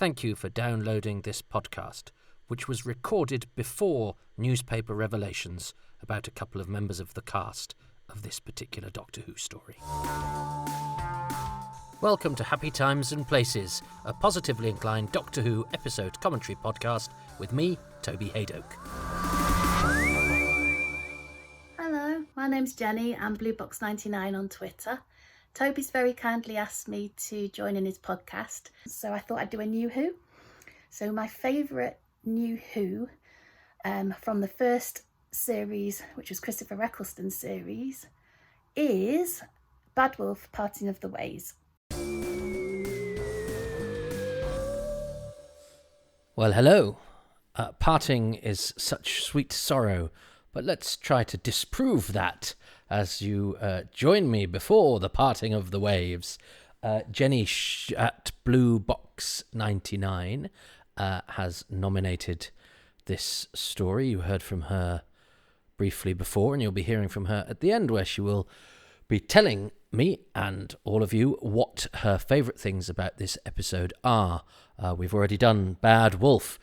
Thank you for downloading this podcast, which was recorded before newspaper revelations about a couple of members of the cast of this particular Doctor Who story. Welcome to Happy Times and Places, a positively inclined Doctor Who episode commentary podcast with me, Toby Hadoke. Hello, my name's Jenny. I'm BlueBox99 on Twitter. Toby's very kindly asked me to join in his podcast, so I thought I'd do a New Who. So my favourite New Who from the first series, which was Christopher Eccleston's series, is Bad Wolf, Parting of the Ways. Well, hello. Parting is such sweet sorrow, but let's try to disprove that as you join me before the parting of the waves. Jenny at BlueBox99 has nominated this story. You heard from her briefly before, and you'll be hearing from her at the end, where she will be telling me and all of you what her favourite things about this episode are. We've already done Bad Wolf.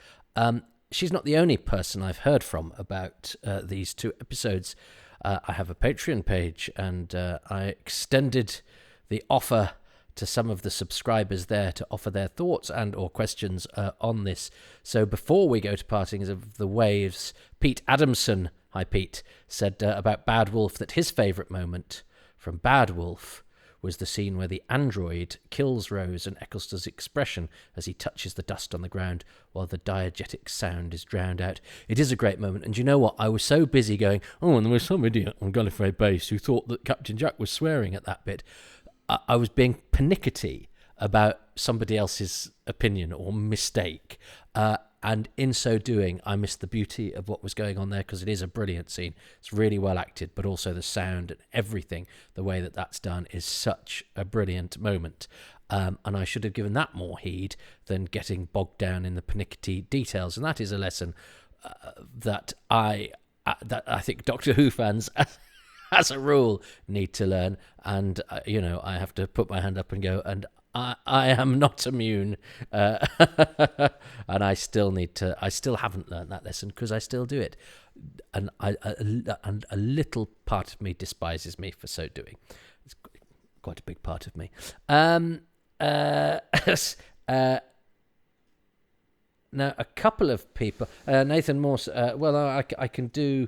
She's not the only person I've heard from about these two episodes. I have a Patreon page, and I extended the offer to some of the subscribers there to offer their thoughts and or questions on this. So before we go to Partings of the Waves, Pete Adamson, hi Pete, said about Bad Wolf that his favourite moment from Bad Wolf was the scene where the android kills Rose and Eccleston's expression as he touches the dust on the ground while the diegetic sound is drowned out. It is a great moment, and you know what? I was so busy going, and there was some idiot on Gallifrey Base who thought that Captain Jack was swearing at that bit. I was being pernickety about somebody else's opinion or mistake, and in so doing, I missed the beauty of what was going on there, because it is a brilliant scene. It's really well acted, but also the sound and everything, the way that that's done, is such a brilliant moment. And I should have given that more heed than getting bogged down in the pernickety details. And that is a lesson that I think Doctor Who fans, as a rule, need to learn. And, I have to put my hand up and go, and I am not immune, and I still haven't learned that lesson, because I still do it, and and a little part of me despises me for so doing. It's quite a big part of me. Now, a couple of people, Nathan Morse. I can do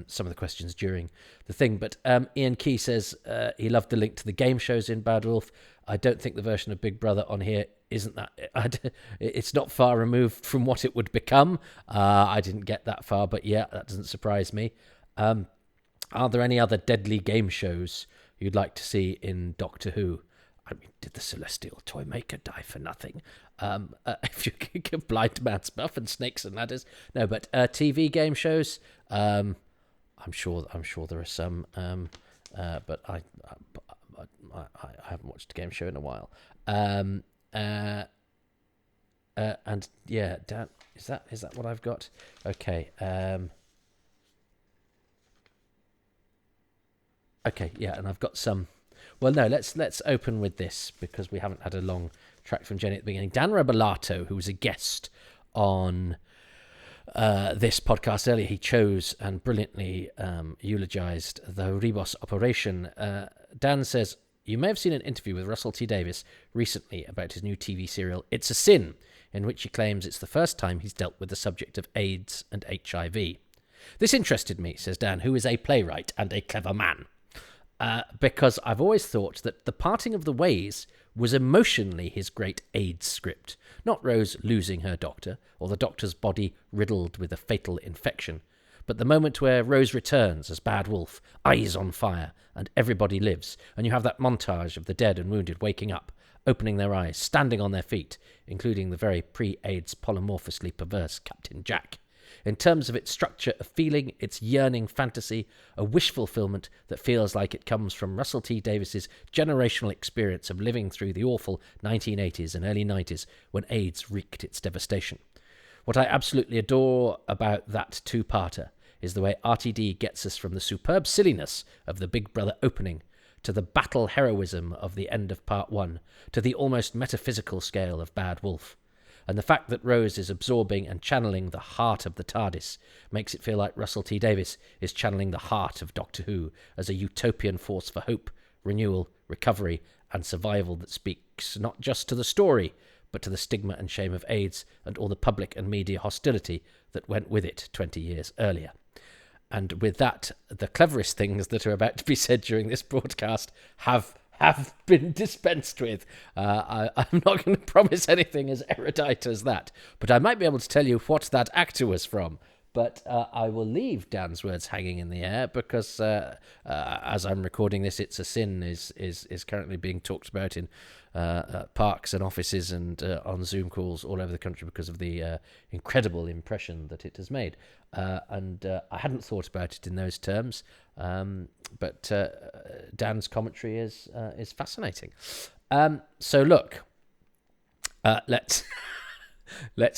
some of the questions during the thing, but Ian Key says he loved the link to the game shows in Bad Wolf. I don't think the version of Big Brother on here isn't that. It's not far removed from what it would become. I didn't get that far, but yeah, that doesn't surprise me. Are there any other deadly game shows you'd like to see in Doctor Who? I mean, did the Celestial Toymaker die for nothing? If you could give Blind Man's Buff and Snakes and Ladders. No, but TV game shows, I'm sure there are some, but I haven't watched a game show in a while. And yeah, Dan, is that what I've got? Okay. Okay, yeah, and I've got some. Well, no, let's open with this, because we haven't had a long track from Jenny at the beginning. Dan Rebelato, who was a guest on this podcast earlier, he chose and brilliantly eulogized the Rebos operation. Dan says, you may have seen an interview with Russell T Davies recently about his new TV serial, It's a Sin, in which he claims it's the first time he's dealt with the subject of AIDS and HIV. This interested me, says Dan, who is a playwright and a clever man. Because I've always thought that The Parting of the Ways was emotionally his great AIDS script, not Rose losing her doctor, or the doctor's body riddled with a fatal infection, but the moment where Rose returns as Bad Wolf, eyes on fire, and everybody lives, and you have that montage of the dead and wounded waking up, opening their eyes, standing on their feet, including the very pre-AIDS polymorphously perverse Captain Jack. In terms of its structure of feeling, its yearning fantasy, a wish fulfillment that feels like it comes from Russell T Davies's generational experience of living through the awful 1980s and early 90s when AIDS wreaked its devastation. What I absolutely adore about that two-parter is the way RTD gets us from the superb silliness of the Big Brother opening to the battle heroism of the end of part 1, to the almost metaphysical scale of Bad Wolf. And the fact that Rose is absorbing and channeling the heart of the TARDIS makes it feel like Russell T Davies is channeling the heart of Doctor Who as a utopian force for hope, renewal, recovery, and survival that speaks not just to the story, but to the stigma and shame of AIDS and all the public and media hostility that went with it 20 years earlier. And with that, the cleverest things that are about to be said during this broadcast have been dispensed with. I'm not going to promise anything as erudite as that, but I might be able to tell you what that actor was from. But I will leave Dan's words hanging in the air because as I'm recording this, It's a Sin is currently being talked about in parks and offices and on Zoom calls all over the country because of the incredible impression that it has made. And I hadn't thought about it in those terms, but Dan's commentary is fascinating. So look, let's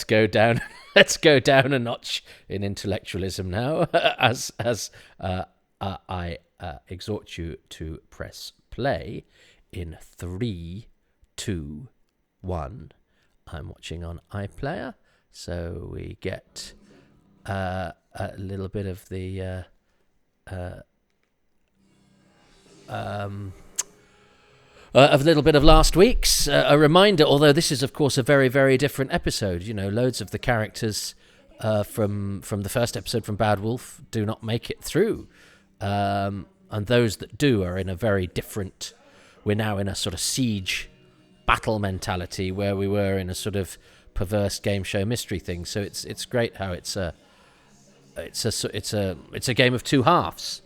go down. Let's go down a notch in intellectualism now, as I exhort you to press play in 3, 2, 1. I'm watching on iPlayer, so we get a little bit of the a little bit of last week's. A reminder, although this is, of course, a very, very different episode. You know, loads of the characters from the first episode from Bad Wolf do not make it through. And those that do are in a very different... We're now in a sort of siege battle mentality where we were in a sort of perverse game show mystery thing. So it's great how it's a game of two halves.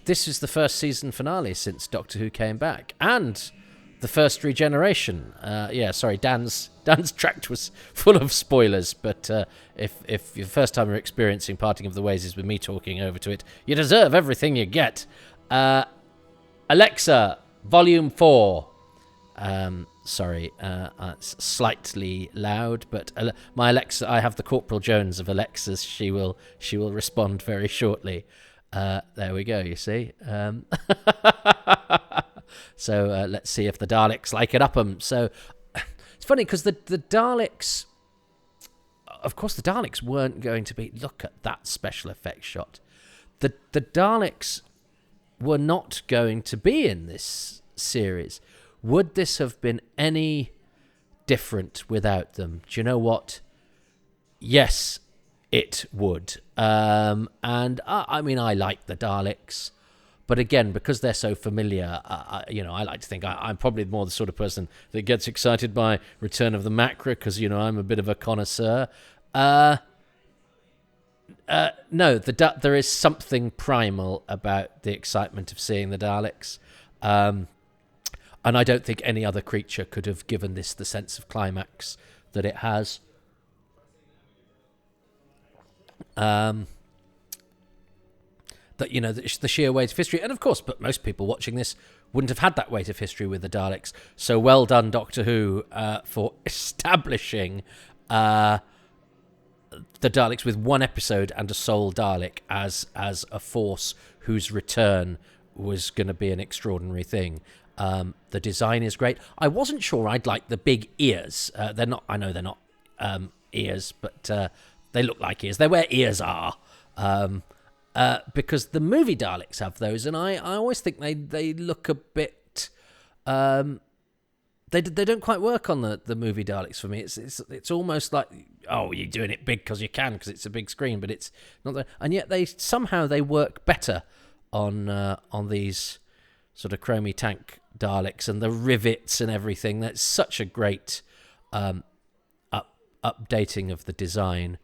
This is the first season finale since Doctor Who came back, and the first regeneration. Dan's tract was full of spoilers, but if the first time you're experiencing Parting of the Ways is with me talking over to it, you deserve everything you get. Alexa, Volume 4. It's slightly loud, but my Alexa, I have the Corporal Jones of Alexas. She will respond very shortly. There we go, you see. So let's see if the Daleks like it up 'em. So it's funny because the Daleks, of course, the Daleks weren't going to be. Look at that special effects shot. The Daleks were not going to be in this series. Would this have been any different without them? Do you know what? Yes, it would. And I mean, I like the Daleks, but again, because they're so familiar, I like to think I'm probably more the sort of person that gets excited by Return of the Macra because, I'm a bit of a connoisseur. No, there is something primal about the excitement of seeing the Daleks. And I don't think any other creature could have given this the sense of climax that it has. The sheer weight of history, and of course, but most people watching this wouldn't have had that weight of history with the Daleks. So well done, Doctor Who, for establishing the Daleks with one episode and a sole Dalek as a force whose return was going to be an extraordinary thing. The design is great. I wasn't sure I'd like the big ears. They're not. I know they're not ears, but they look like ears. They're where ears are. Because the movie Daleks have those, and I always think they look a bit. They don't quite work on the movie Daleks for me. It's almost like, oh, you're doing it big because you can, because it's a big screen, but it's not there. And yet they work better on these sort of chromy tank Daleks and the rivets and everything. That's such a great updating of the design.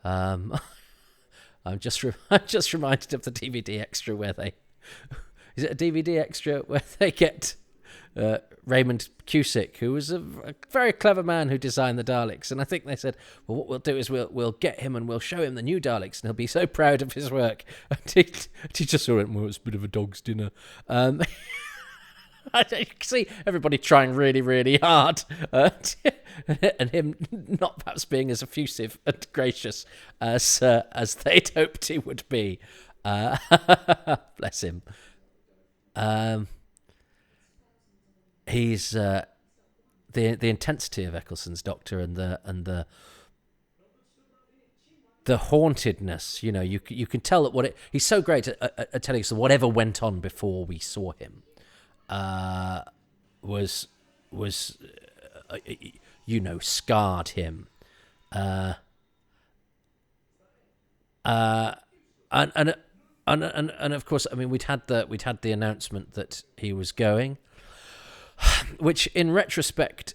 I'm just reminded of the DVD extra where is it a DVD extra where they get Raymond Cusick, who was a very clever man who designed the Daleks, and I think they said, well, what we'll do is we'll get him and we'll show him the new Daleks, and he'll be so proud of his work. And he just saw it, well, it's a bit of a dog's dinner. I see everybody trying really, really hard, and him not perhaps being as effusive and gracious as they'd hoped he would be. Bless him. He's the intensity of Eccleston's Doctor and the hauntedness. You can tell that he's so great at telling us that whatever went on before we saw him was scarred him. And of course, I mean, we'd had the announcement that he was going, which in retrospect,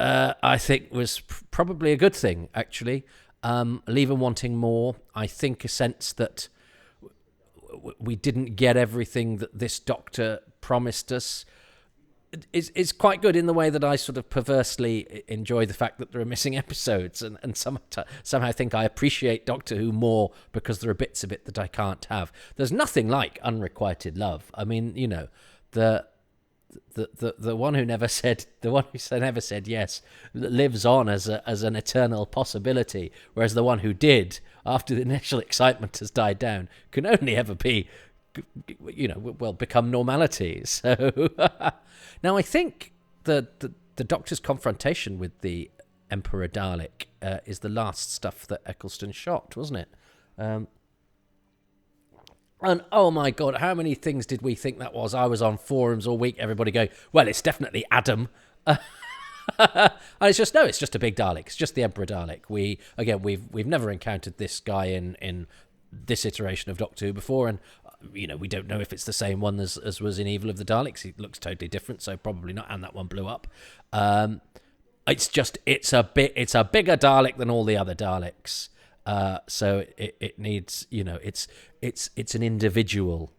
I think was probably a good thing. Actually, Lever wanting more. I think a sense that we didn't get everything that this Doctor promised us. Is quite good in the way that I sort of perversely enjoy the fact that there are missing episodes, and somehow think I appreciate Doctor Who more because there are bits of it that I can't have. There's nothing like unrequited love. I mean, the one who never said yes lives on as an eternal possibility, whereas the one who did, after the initial excitement has died down, can only ever be, become normality. So now I think the Doctor's confrontation with the Emperor Dalek is the last stuff that Eccleston shot, wasn't it? And oh my God, how many things did we think that was? I was on forums all week, everybody going, well, it's definitely Adam. And it's just a big Dalek. It's just the Emperor Dalek. We've never encountered this guy in this iteration of Doctor Who before, and we don't know if it's the same one as was in Evil of the Daleks. He looks totally different, so probably not. And that one blew up. It's a bigger Dalek than all the other Daleks. So it needs, it's an individual,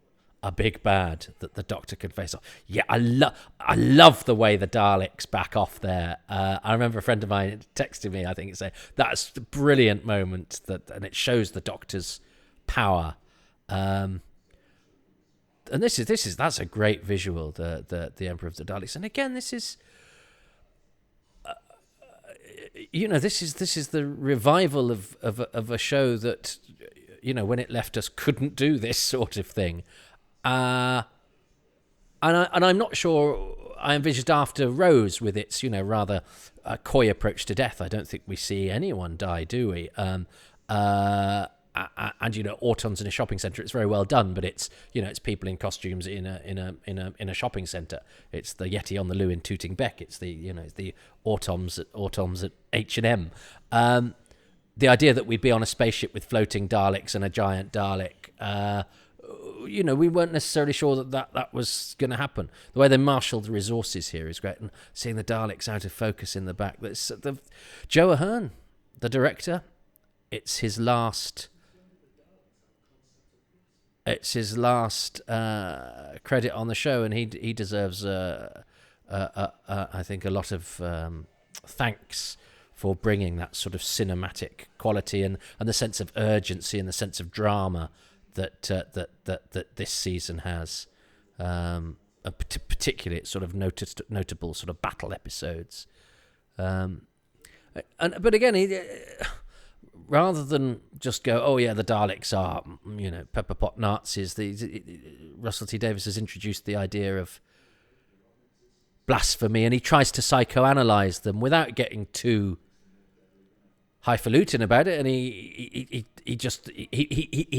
a big bad that the Doctor can face off. Yeah, I love the way the Daleks back off there. I remember a friend of mine texting me, I think, saying that's a brilliant moment and it shows the Doctor's power. And that's a great visual, the Emperor of the Daleks. And again, this is. This is the revival of a show that, when it left us, couldn't do this sort of thing, and I'm not sure I envisaged after Rose with its rather coy approach to death. I don't think we see anyone die, do we? And Autumn's in a shopping centre. It's very well done, but it's it's people in costumes in a shopping centre. It's the Yeti on the loo in Tooting Bec. It's the Autumns at H&M. The idea that we'd be on a spaceship with floating Daleks and a giant Dalek, we weren't necessarily sure that was going to happen. The way they marshalled the resources here is great, and seeing the Daleks out of focus in the back. Joe Ahern, the director. It's his last credit on the show, and he deserves I think a lot of thanks for bringing that sort of cinematic quality and the sense of urgency and the sense of drama that this season has. Particularly its sort of notable sort of battle episodes. But again, rather than just go, oh yeah, the Daleks are, pepper pot Nazis, Russell T Davies has introduced the idea of blasphemy, and he tries to psychoanalyze them without getting too highfalutin about it, and he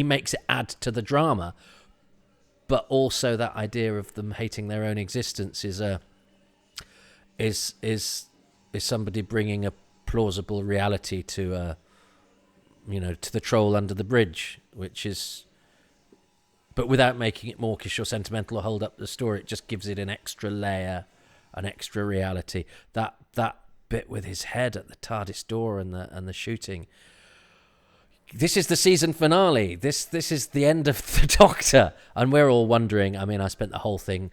makes it add to the drama, but also that idea of them hating their own existence is somebody bringing a plausible reality to to the troll under the bridge, which is, but without making it mawkish or sentimental or hold up the story. It just gives it an extra layer, an extra reality. That bit with his head at the TARDIS door and the shooting. This is the season finale. This is the end of the Doctor, and we're all wondering. I mean, I spent the whole thing,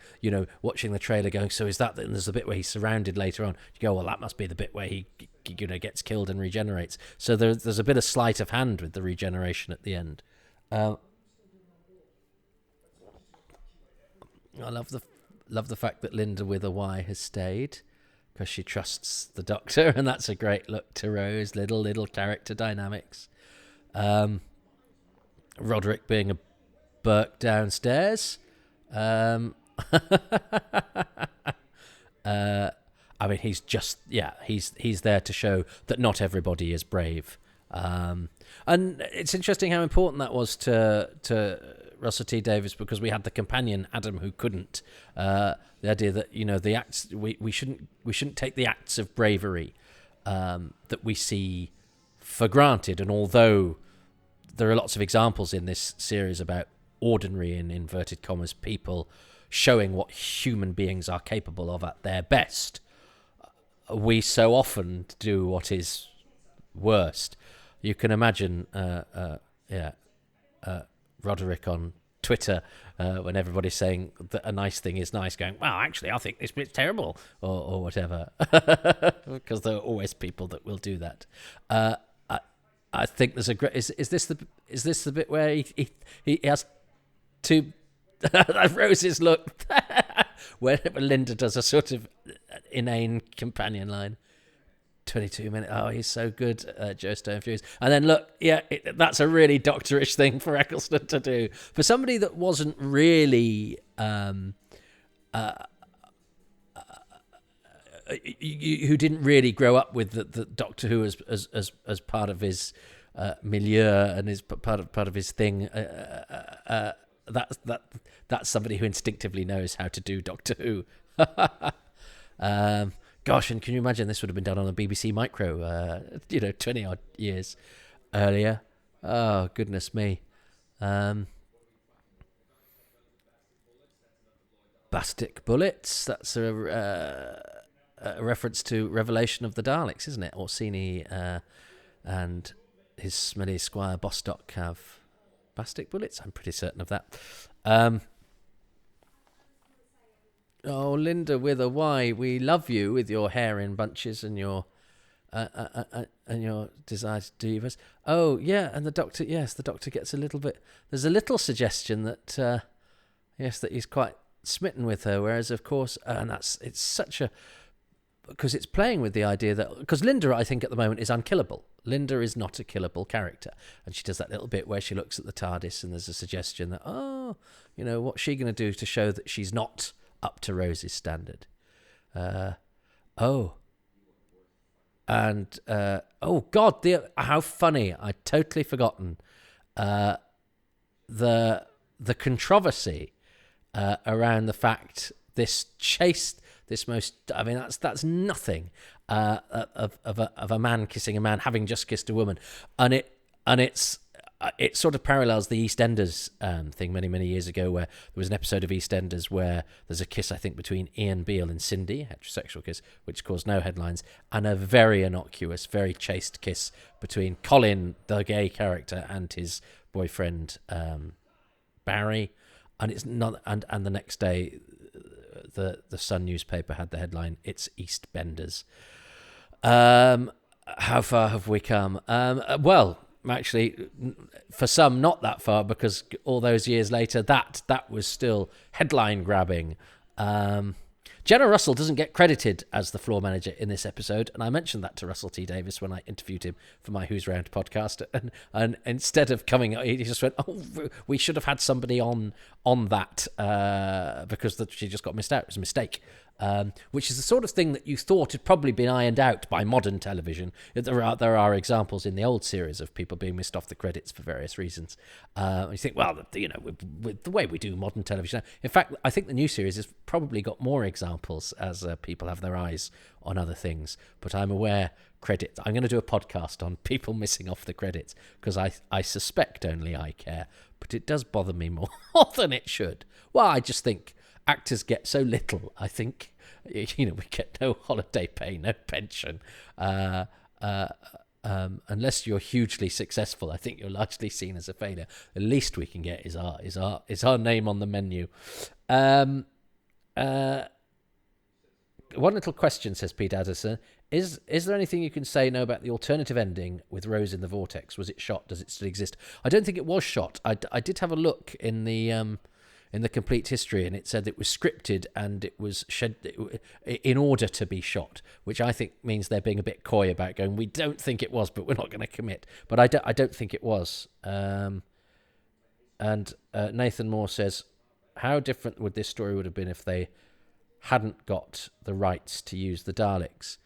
watching the trailer, going, "So is that?" And there's a bit where he's surrounded later on. You go, "Well, that must be the bit where he, gets killed and regenerates." So there's a bit of sleight of hand with the regeneration at the end. I love the fact that Linda with a Y has stayed because she trusts the Doctor, and that's a great look to Rose. Little character dynamics. Roderick being a Burke downstairs. Um, I mean, he's there to show that not everybody is brave. And it's interesting how important that was to Russell T Davies, because we had the companion Adam who couldn't. The idea that the acts we shouldn't take the acts of bravery that we see for granted. And although there are lots of examples in this series about ordinary, in inverted commas, people showing what human beings are capable of at their best, we so often do what is worst. You can imagine Roderick on Twitter when everybody's saying that a nice thing is nice, going, well, actually, I think this bit's terrible, or whatever, because there are always people that will do that. I think there's a great. Is this the bit where he has two Rose's look where Linda does a sort of inane companion line. 22 minutes. Oh, he's so good, Joe Stone Fuse. And then look, that's a really doctorish thing for Eccleston to do. For somebody that wasn't really who didn't really grow up with the Doctor Who as part of his milieu and is part of his thing. That's somebody who instinctively knows how to do Doctor Who. Gosh, and can you imagine this would have been done on a BBC Micro, 20 odd years earlier? Oh, goodness me. Bastic bullets. That's a reference to Revelation of the Daleks, isn't it? Orsini and his smelly squire Bostock have bastic bullets. I'm pretty certain of that. Oh, Linda with a Y, we love you with your hair in bunches and your desire to do us. Oh, yeah, and the Doctor gets a little bit. There's a little suggestion that that he's quite smitten with her, whereas of course, and it's such a, because it's playing with the idea that, because Linda, I think at the moment, is unkillable. Linda is not a killable character, and she does that little bit where she looks at the TARDIS, and there's a suggestion that what's she going to do to show that she's not up to Rose's standard? God, how funny! I'd totally forgotten the controversy around the fact this that's nothing of a man kissing a man having just kissed a woman, and it sort of parallels the EastEnders thing many years ago, where there was an episode of EastEnders where there's a kiss, I think, between Ian Beale and Cindy, heterosexual kiss, which caused no headlines, and a very innocuous, very chaste kiss between Colin, the gay character, and his boyfriend Barry, and it's not. And the next day, the Sun newspaper had the headline, "It's EastBenders." How far have we come? Well, actually, for some, not that far, because all those years later, that was still headline grabbing. Jenna Russell doesn't get credited as the floor manager in this episode, and I mentioned that to Russell T Davies when I interviewed him for my Who's Round podcast, and instead of coming, he just went, "Oh, we should have had somebody on that because she just got missed out. It was a mistake." Which is the sort of thing that you thought had probably been ironed out by modern television. There are examples in the old series of people being missed off the credits for various reasons. You think, well, with the way we do modern television now. In fact, I think the new series has probably got more examples as people have their eyes on other things. But I'm aware I'm going to do a podcast on people missing off the credits, because I suspect only I care, but it does bother me more than it should. Well, I just think actors get so little, I think. We get no holiday pay, no pension. Unless you're hugely successful, I think you're largely seen as a failure. The least we can get is our name on the menu. One little question, says Pete Addison. Is there anything you can say now about the alternative ending with Rose in the Vortex? Was it shot? Does it still exist? I don't think it was shot. I did have a look in the complete history, and it said it was scripted and it was in order to be shot, which I think means they're being a bit coy about going, we don't think it was, but we're not going to commit. But I don't think it was. And Nathan Moore says, how different would this story would have been if they hadn't got the rights to use the Daleks?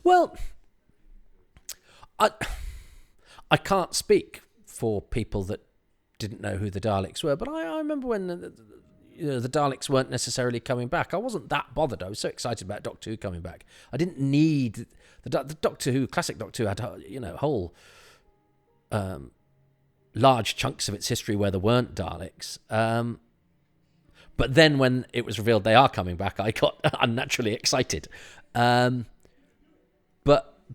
Well, I can't speak for people that didn't know who the Daleks were, but I remember when the Daleks weren't necessarily coming back. I wasn't that bothered. I was so excited about Doctor Who coming back. I didn't need the Doctor Who, classic Doctor Who had whole large chunks of its history where there weren't Daleks. But then when it was revealed they are coming back, I got unnaturally excited.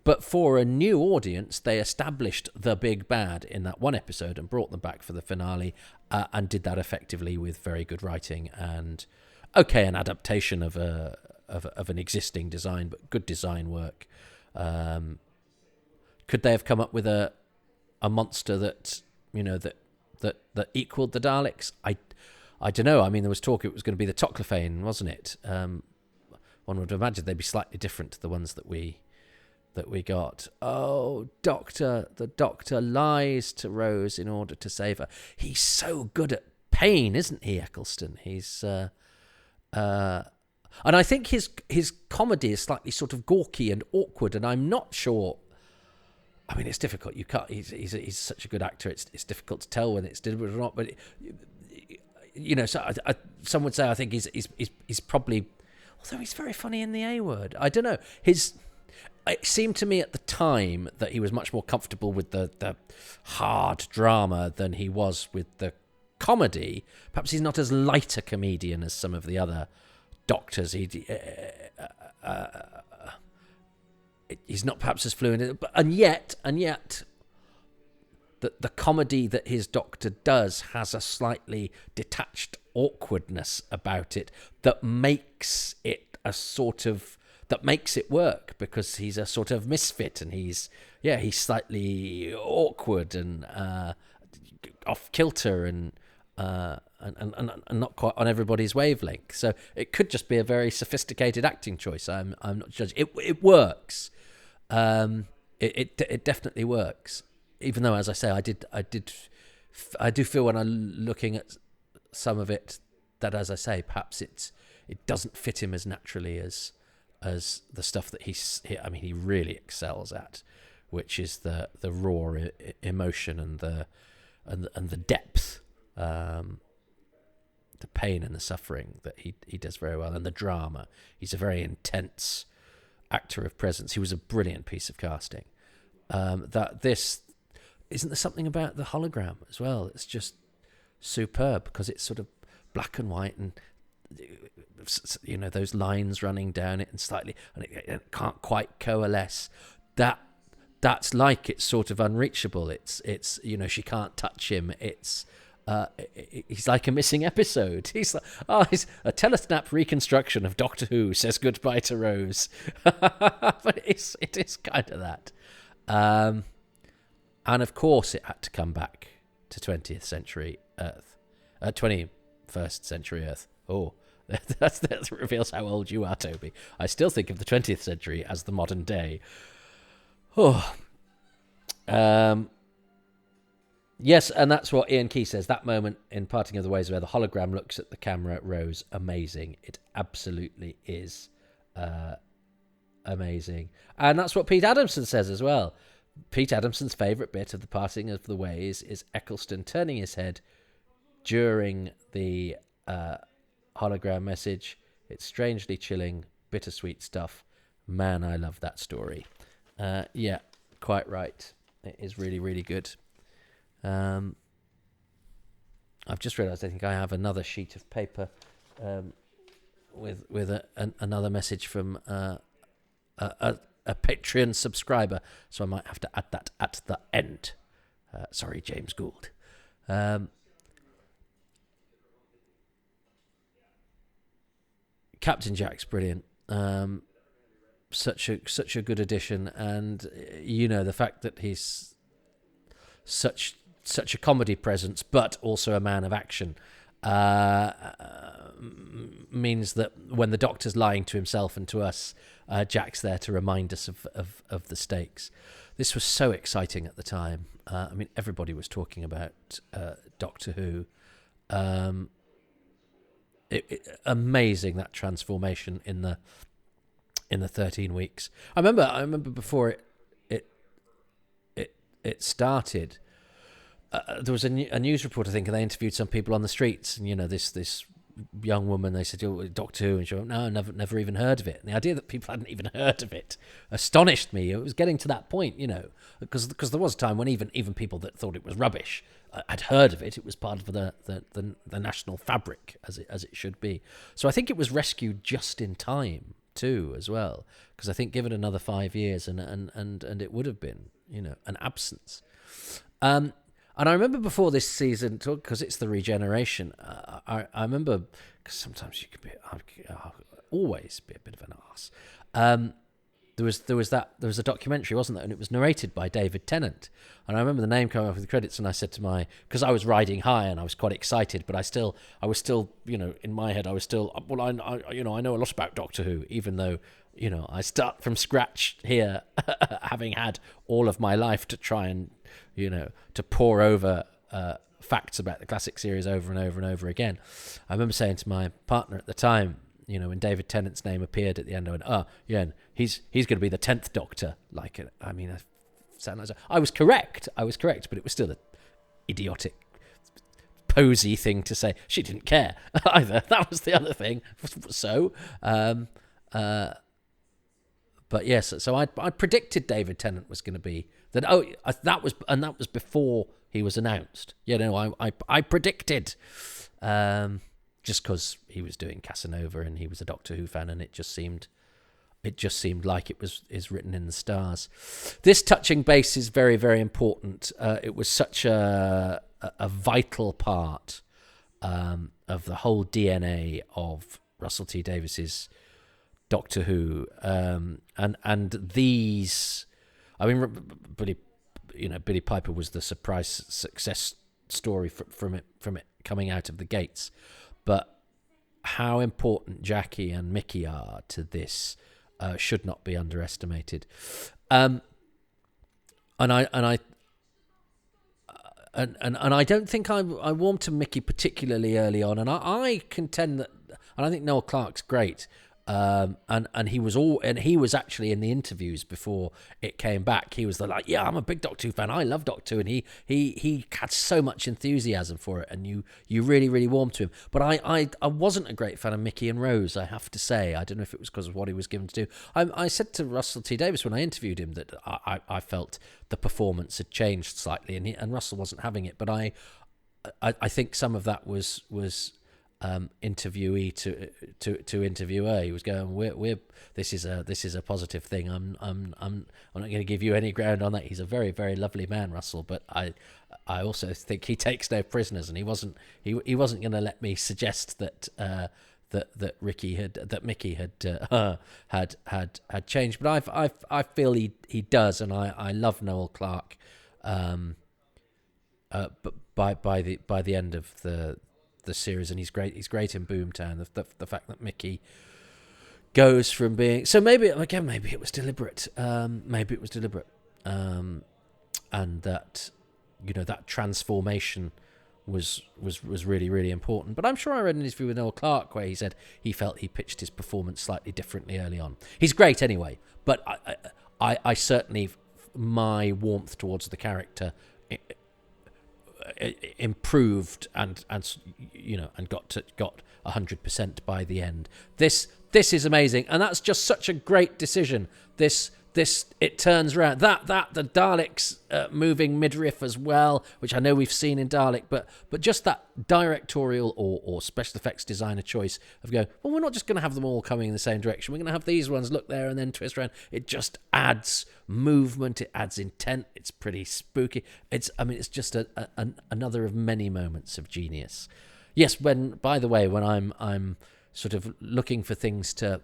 But for a new audience, they established the big bad in that one episode and brought them back for the finale, and did that effectively with very good writing and an adaptation of an existing design, but good design work. Could they have come up with a monster that that equaled the Daleks? I don't know. I mean, there was talk it was going to be the Toclophane, wasn't it? One would imagine they'd be slightly different to the ones that we got. Oh, the Doctor lies to Rose in order to save her. He's so good at pain, isn't he, Eccleston? He's and I think his comedy is slightly sort of gawky and awkward, and I'm not sure. I mean, it's difficult. You can't. He's such a good actor. It's difficult to tell when it's deliberate or not. But so some would say I think he's probably, although he's very funny in the A Word. I don't know. It seemed to me at the time that he was much more comfortable with the hard drama than he was with the comedy. Perhaps he's not as light a comedian as some of the other Doctors. He's not perhaps as fluent, and yet the comedy that his Doctor does has a slightly detached awkwardness about it that makes it work, because he's a sort of misfit, and he's slightly awkward and off kilter and not quite on everybody's wavelength. So it could just be a very sophisticated acting choice. I'm not judging. It works. It definitely works. Even though, as I say, I do feel when I'm looking at some of it that, as I say, perhaps it doesn't fit him as naturally as the stuff that he really excels at, which is the raw emotion and the depth, the pain and the suffering that he does very well, and the drama. He's a very intense actor of presence. He was a brilliant piece of casting. Isn't there something about the hologram as well? It's just superb, because it's sort of black and white, and those lines running down it, and slightly, and it can't quite coalesce. That's like it's sort of unreachable. It's she can't touch him. He's like a missing episode. He's like, he's a telesnap reconstruction of Doctor Who says goodbye to Rose. But it is kind of that. And of course it had to come back to 20th century Earth. 21st century Earth. Oh, that reveals how old you are, Toby. I still think of the 20th century as the modern day. Oh. Yes, and that's what Ian Key says. That moment in Parting of the Ways where the hologram looks at the camera at Rose, amazing. It absolutely is amazing. And that's what Pete Adamson says as well. Pete Adamson's favourite bit of the Parting of the Ways is Eccleston turning his head during the hologram message. It's strangely chilling, bittersweet stuff. Man, I love that story. Yeah, quite right. It is really, really good. I've just realised I think I have another sheet of paper with another message from a Patreon subscriber, so I might have to add that at the end. Sorry, James Gould. Captain Jack's brilliant. Such a good addition, and the fact that he's such a comedy presence, but also a man of action, means that when the Doctor's lying to himself and to us, Jack's there to remind us of the stakes. This was so exciting at the time. I mean, everybody was talking about Doctor Who. amazing, that transformation in the 13 weeks. I remember before it started, there was a news report, I think, and they interviewed some people on the streets, and this young woman, they said, "Oh, Doctor Who," and she went, "No, never even heard of it." And the idea that people hadn't even heard of it astonished me. It was getting to that point, because there was a time when even people that thought it was rubbish had heard of it. It was part of the national fabric, as it should be. So I think it was rescued just in time too, as well, because I think given another 5 years and it would have been an absence. And I remember before this season, because it's the regeneration, I remember, because sometimes you can always be a bit of an arse. There was a documentary, wasn't there? And it was narrated by David Tennant. And I remember the name coming up with the credits, and I said because I was riding high and I was quite excited, but I was still, in my head, I was still, well, I know a lot about Doctor Who, even though, I start from scratch here, having had all of my life to try and, to pore over facts about the classic series over and over and over again. I remember saying to my partner at the time, when David Tennant's name appeared at the end, I went, "Oh, yeah, he's going to be the 10th Doctor." I was correct, but it was still an idiotic, posy thing to say. She didn't care either. That was the other thing. So, but yes, so I predicted David Tennant was going to be that. Oh, that was before he was announced. I predicted, just because he was doing Casanova and he was a Doctor Who fan, and it just seemed like it is written in the stars. This touching base is very, very important. It was such a vital part of the whole DNA of Russell T Davies's Doctor Who, and these, Billy Piper was the surprise success story from it coming out of the gates, but how important Jackie and Mickey are to this should not be underestimated. And I don't think I warmed to Mickey particularly early on, and I contend that, and I think Noel Clarke's great. And he was actually in the interviews before it came back. He was like, "Yeah, I'm a big Doctor Who fan. I love Doctor Who," and he had so much enthusiasm for it, and you really, really warmed to him. But I wasn't a great fan of Mickey and Rose, I have to say. I don't know if it was because of what he was given to do. I said to Russell T Davies when I interviewed him that I felt the performance had changed slightly, and Russell wasn't having it. But I think some of that was interviewee to interviewer. He was going, we're this is a positive thing. I'm not going to give you any ground on that. He's a very, very lovely man, Russell, but I also think he takes no prisoners, and he wasn't going to let me suggest that Mickey had changed. But I feel he does, and I love Noel Clarke. But by the end of the series, and he's great in Boomtown. The fact that Mickey goes from being, so maybe it was deliberate, and that that transformation was really, really important. But I'm sure I read an interview with Noel Clarke where he said he felt he pitched his performance slightly differently early on. He's great anyway, but I certainly, my warmth towards the character improved and got 100% by the end. This is amazing, and that's just such a great decision. This it turns around that the Daleks moving midriff as well, which I know we've seen in Dalek, but just that directorial or special effects designer choice of going, well, we're not just going to have them all coming in the same direction. We're going to have these ones look there and then twist around. It just adds movement. It adds intent. It's pretty spooky. It's just another of many moments of genius. Yes, by the way, when I'm sort of looking for things to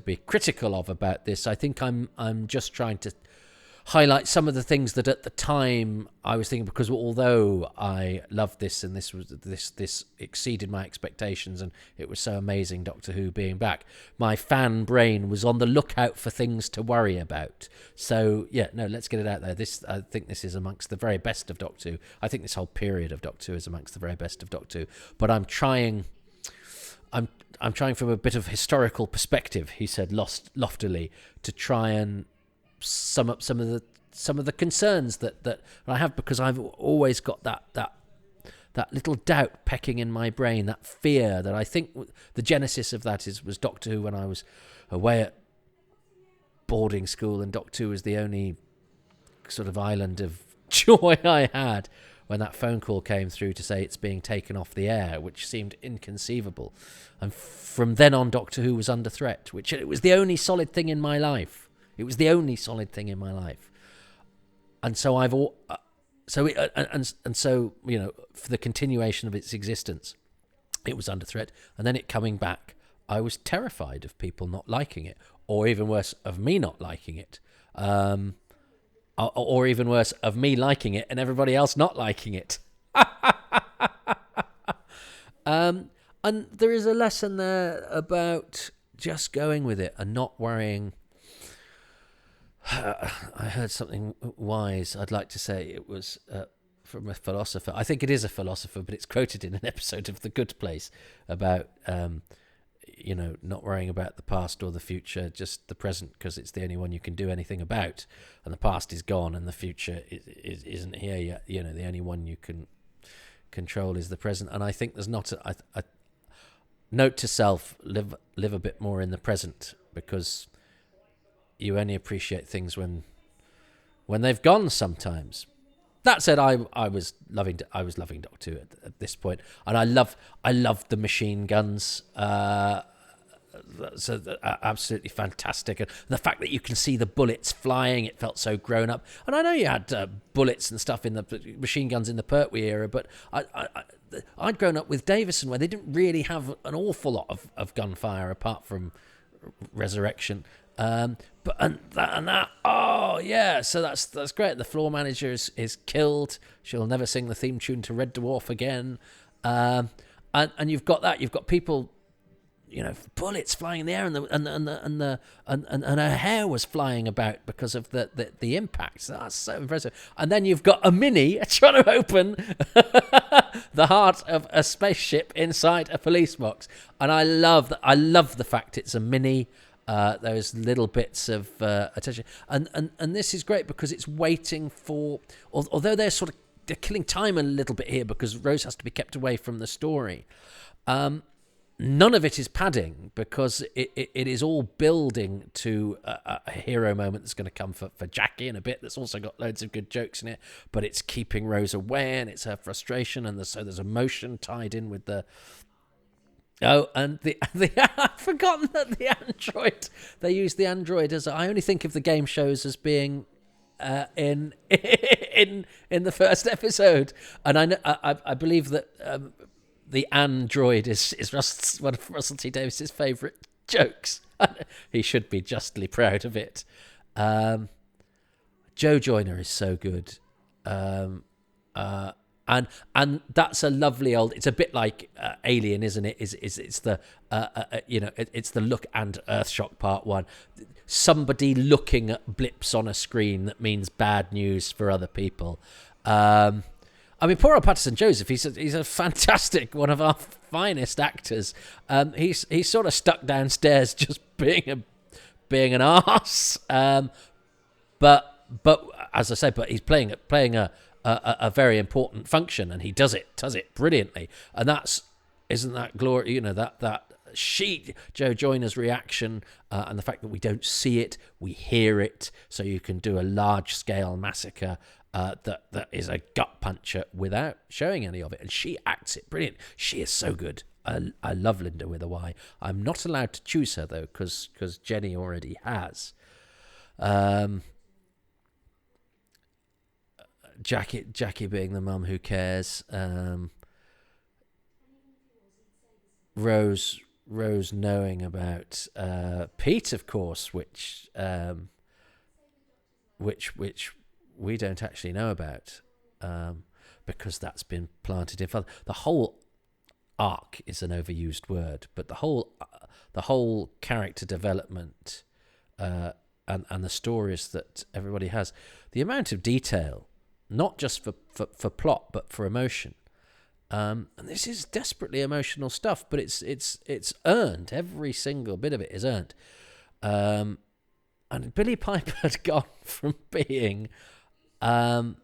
be critical of about this, I think I'm just trying to highlight some of the things that at the time I was thinking, because although I loved this and this exceeded my expectations and it was so amazing, Doctor Who being back, my fan brain was on the lookout for things to worry about. So yeah, no, let's get it out there. I think this is amongst the very best of Doctor Who. I think this whole period of Doctor Who is amongst the very best of Doctor Who. But I'm trying from a bit of historical perspective, he said loftily, to try and sum up some of the concerns that I have, because I've always got that little doubt pecking in my brain, that fear that I think the genesis of that was Doctor Who when I was away at boarding school, and Doctor Who was the only sort of island of joy I had when that phone call came through to say it's being taken off the air, which seemed inconceivable. And from then on, Doctor Who was under threat, which it was the only solid thing in my life. It was the only solid thing in my life, and so so for the continuation of its existence, it was under threat. And then it coming back, I was terrified of people not liking it, or even worse, of me not liking it, or even worse, of me liking it and everybody else not liking it. And there is a lesson there about just going with it and not worrying. I heard something wise. I'd like to say it was from a philosopher. I think it is a philosopher, but it's quoted in an episode of The Good Place about, not worrying about the past or the future, just the present, because it's the only one you can do anything about. And the past is gone and the future isn't here yet. The only one you can control is the present. And I think there's not a note to self, live a bit more in the present, because you only appreciate things when they've gone sometimes. That said, I was loving Doctor Who at this point, and I loved the machine guns. So absolutely fantastic, and the fact that you can see the bullets flying, it felt so grown up. And I know you had bullets and stuff in the machine guns in the Pertwee era, but I'd grown up with Davison, where they didn't really have an awful lot of gunfire apart from Resurrection. So that's great. The floor manager is killed. She'll never sing the theme tune to Red Dwarf again. And you've got people, bullets flying in the air, and her hair was flying about because of the impact. So that's so impressive. And then you've got a Mini trying to open the heart of a spaceship inside a police box. And I love the fact it's a Mini. Those little bits of attention, and this is great because it's waiting for. Although they're killing time a little bit here because Rose has to be kept away from the story. None of it is padding, because it is all building to a hero moment that's going to come for Jackie in a bit. That's also got loads of good jokes in it, but it's keeping Rose away, and it's her frustration, and so there's emotion tied in with the. Oh, and the I've forgotten that the android, they use the android as I only think of the game shows as being in the first episode, and I believe that the android is one of Russell T Davies's favourite jokes. He should be justly proud of it. Joe Joyner is so good. And that's a lovely old. It's a bit like Alien, isn't it? It's the it's the look and Earthshock Part 1. Somebody looking at blips on a screen that means bad news for other people. Poor old Patterson Joseph. He's a fantastic, one of our finest actors. He's sort of stuck downstairs just being an arse. But as I say, but he's playing a very important function, and he does it brilliantly. And isn't that glory? That Joe Joyner's reaction, and the fact that we don't see it, we hear it, so you can do a large scale massacre that is a gut puncher without showing any of it. And she acts it brilliant. She is so good. I love Linda with a Y. I'm not allowed to choose her though, because Jenny already has. Jackie being the mum who cares. Rose knowing about Pete, of course, which which we don't actually know about, because that's been planted in front. The whole arc is an overused word, but the whole character development and the stories that everybody has, the amount of detail, not just for plot but for emotion. And this is desperately emotional stuff, but it's earned. Every single bit of it is earned. And Billie Piper had gone from being, it's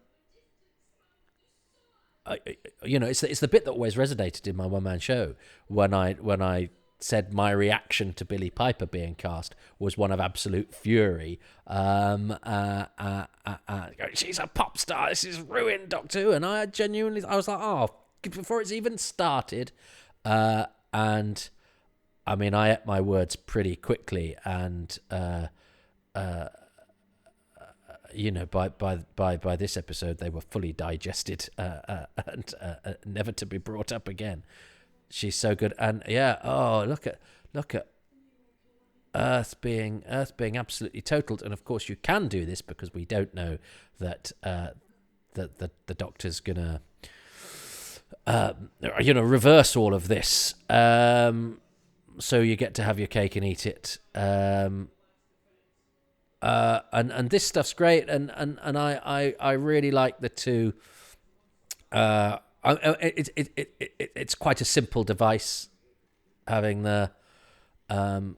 the bit that always resonated in my one-man show when I said my reaction to Billie Piper being cast was one of absolute fury. She's a pop star. This is ruined Doctor Who. And I was like, oh, before it's even started. And I mean, I ate my words pretty quickly, and by this episode they were fully digested and never to be brought up again. She's so good. And look at Earth being absolutely totaled. And of course you can do this because we don't know that the Doctor's gonna reverse all of this. So you get to have your cake and eat it. And this stuff's great, and I really like the two. It's quite a simple device, having the, does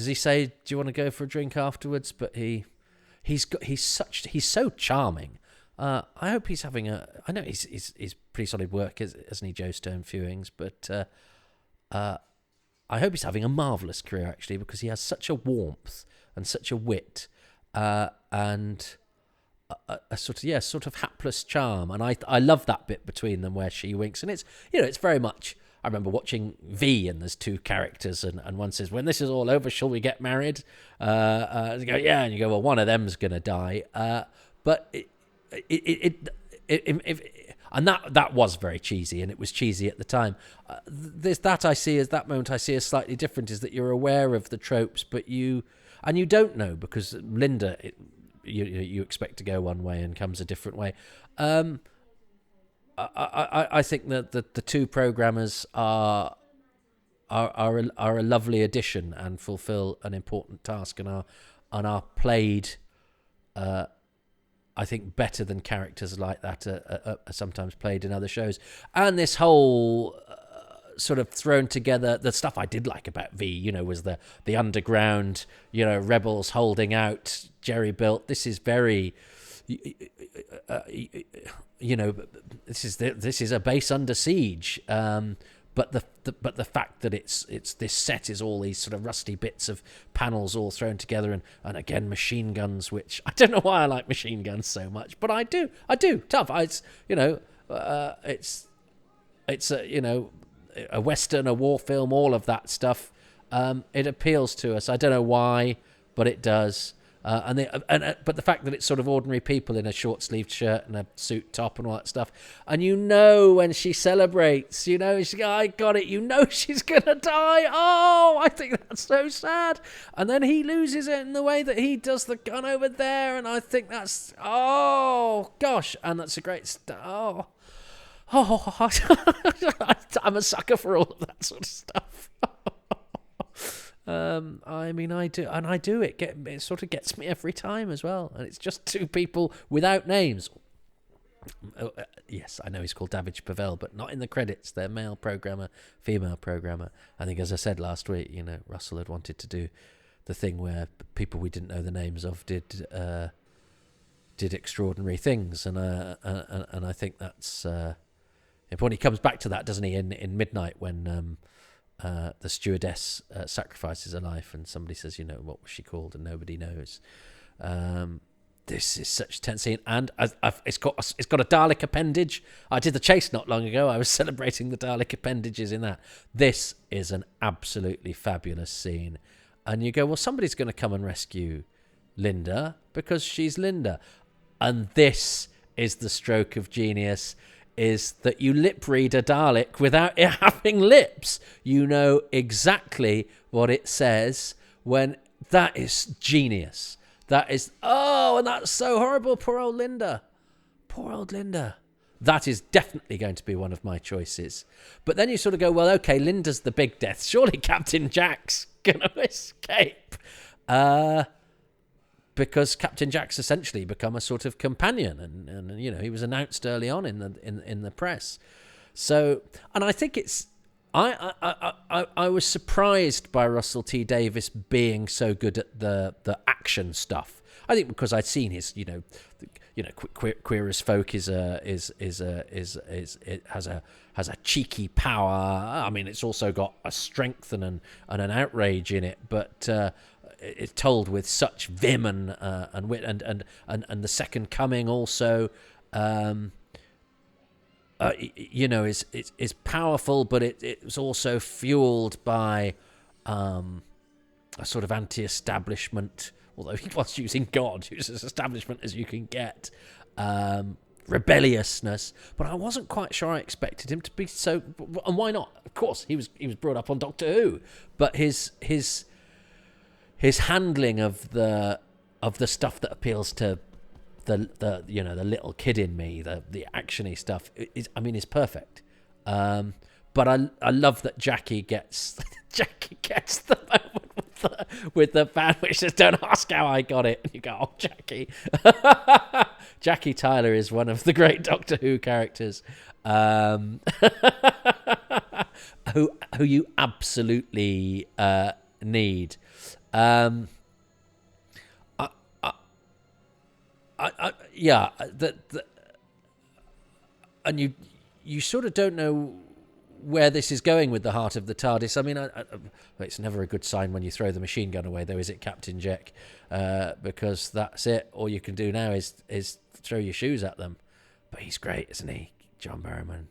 he say, do you want to go for a drink afterwards? But he's so charming. I hope he's having I know he's pretty solid work, isn't he, Joe Stone viewings, but I hope he's having a marvellous career, actually, because he has such a warmth and such a wit, and a sort of hapless charm. And I love that bit between them where she winks, and it's very much, I remember watching V, and there's two characters, and one says, when this is all over, shall we get married? And you go, yeah, and you go, well, one of them's gonna die. But and that was very cheesy, and it was cheesy at the time. That moment I see as slightly different, is that you're aware of the tropes, but you don't know, because Linda, you expect to go one way and comes a different way. I think that the two programmers are a lovely addition and fulfill an important task, and are played, I think, better than characters like that are sometimes played in other shows. And this whole sort of thrown together, the stuff I did like about V, was the underground, rebels holding out, Jerry built. This is very, this is a base under siege. But the fact that it's this set is all these sort of rusty bits of panels all thrown together, and again machine guns, which I don't know why I like machine guns so much, but I do. Tough. It's a western, a war film, all of that stuff. It appeals to us. I don't know why, but it does. But the fact that it's sort of ordinary people in a short-sleeved shirt and a suit top and all that stuff, and when she celebrates, she goes, I got it, she's gonna die. Oh, I think that's so sad. And then he loses it in the way that he does the gun over there, and I think that's, oh gosh, and that's a great I'm a sucker for all of that sort of stuff. I do. It sort of gets me every time as well, and it's just two people without names. Yes, I know he's called David Pavel, but not in the credits. They're male programmer, female programmer. I think, as I said last week, Russell had wanted to do the thing where people we didn't know the names of did extraordinary things, and I think that's important. He comes back to that, doesn't he, in Midnight, when the stewardess sacrifices her life, and somebody says, what was she called, and nobody knows. This is such a tense scene, and it's got a Dalek appendage. I did the chase not long ago. I was celebrating the Dalek appendages in that. This is an absolutely fabulous scene, and you go, well, somebody's going to come and rescue Linda because she's Linda, and this is the stroke of genius. Is that you lip read a Dalek without it having lips. You know exactly what it says. When that is genius. That is, and that's so horrible. Poor old Linda. Poor old Linda. That is definitely going to be one of my choices. But then you sort of go, well, okay, Linda's the big death. Surely Captain Jack's going to escape. Because Captain Jack's essentially become a sort of companion. And you know, he was announced early on in the press. So, and I think it's, I was surprised by Russell T Davies being so good at the action stuff. I think because I'd seen his, Queer as Folk has a cheeky power. I mean, it's also got a strength and an outrage in it, but it's told with such vim and wit, and the Second Coming also. Is powerful, but it's also fueled by a sort of anti-establishment, although he was using God, who's as establishment as you can get, rebelliousness. But I wasn't quite sure I expected him to be so, and why not? Of course, he was brought up on Doctor Who, but his handling of the stuff that appeals to the little kid in me, the actiony stuff is perfect. But I love that Jackie gets the moment with the band which says, "Don't ask how I got it," and you go, "Oh, Jackie." Jackie Tyler is one of the great Doctor Who characters, who you absolutely need. And you sort of don't know where this is going with the heart of the TARDIS. I mean, it's never a good sign when you throw the machine gun away, though, is it, Captain Jack? Because that's it. All you can do now is throw your shoes at them. But he's great, isn't he, John Barrowman?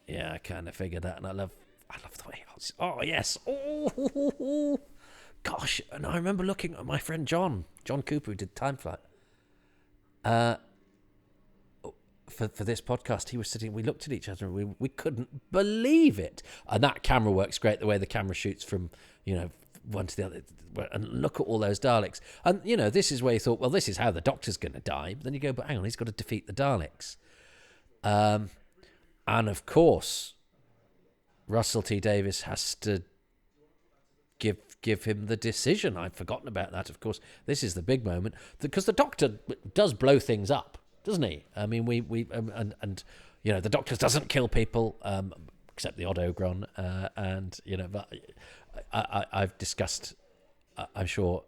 Yeah, I kind of figured that, and I love the way he holds. Oh yes, oh gosh, and I remember looking at my friend John Cooper, who did Time Flight. For this podcast, he was sitting. We looked at each other, and we couldn't believe it. And that camera works great. The way the camera shoots from one to the other, and look at all those Daleks. And this is where you thought, well, this is how the Doctor's going to die. But then you go, but hang on, he's got to defeat the Daleks. And of course, Russell T Davies has to give him the decision. I'd forgotten about that. Of course, this is the big moment, because the Doctor does blow things up, doesn't he? I mean, the Doctor doesn't kill people, except the odd Ogron, but I've discussed, I'm sure,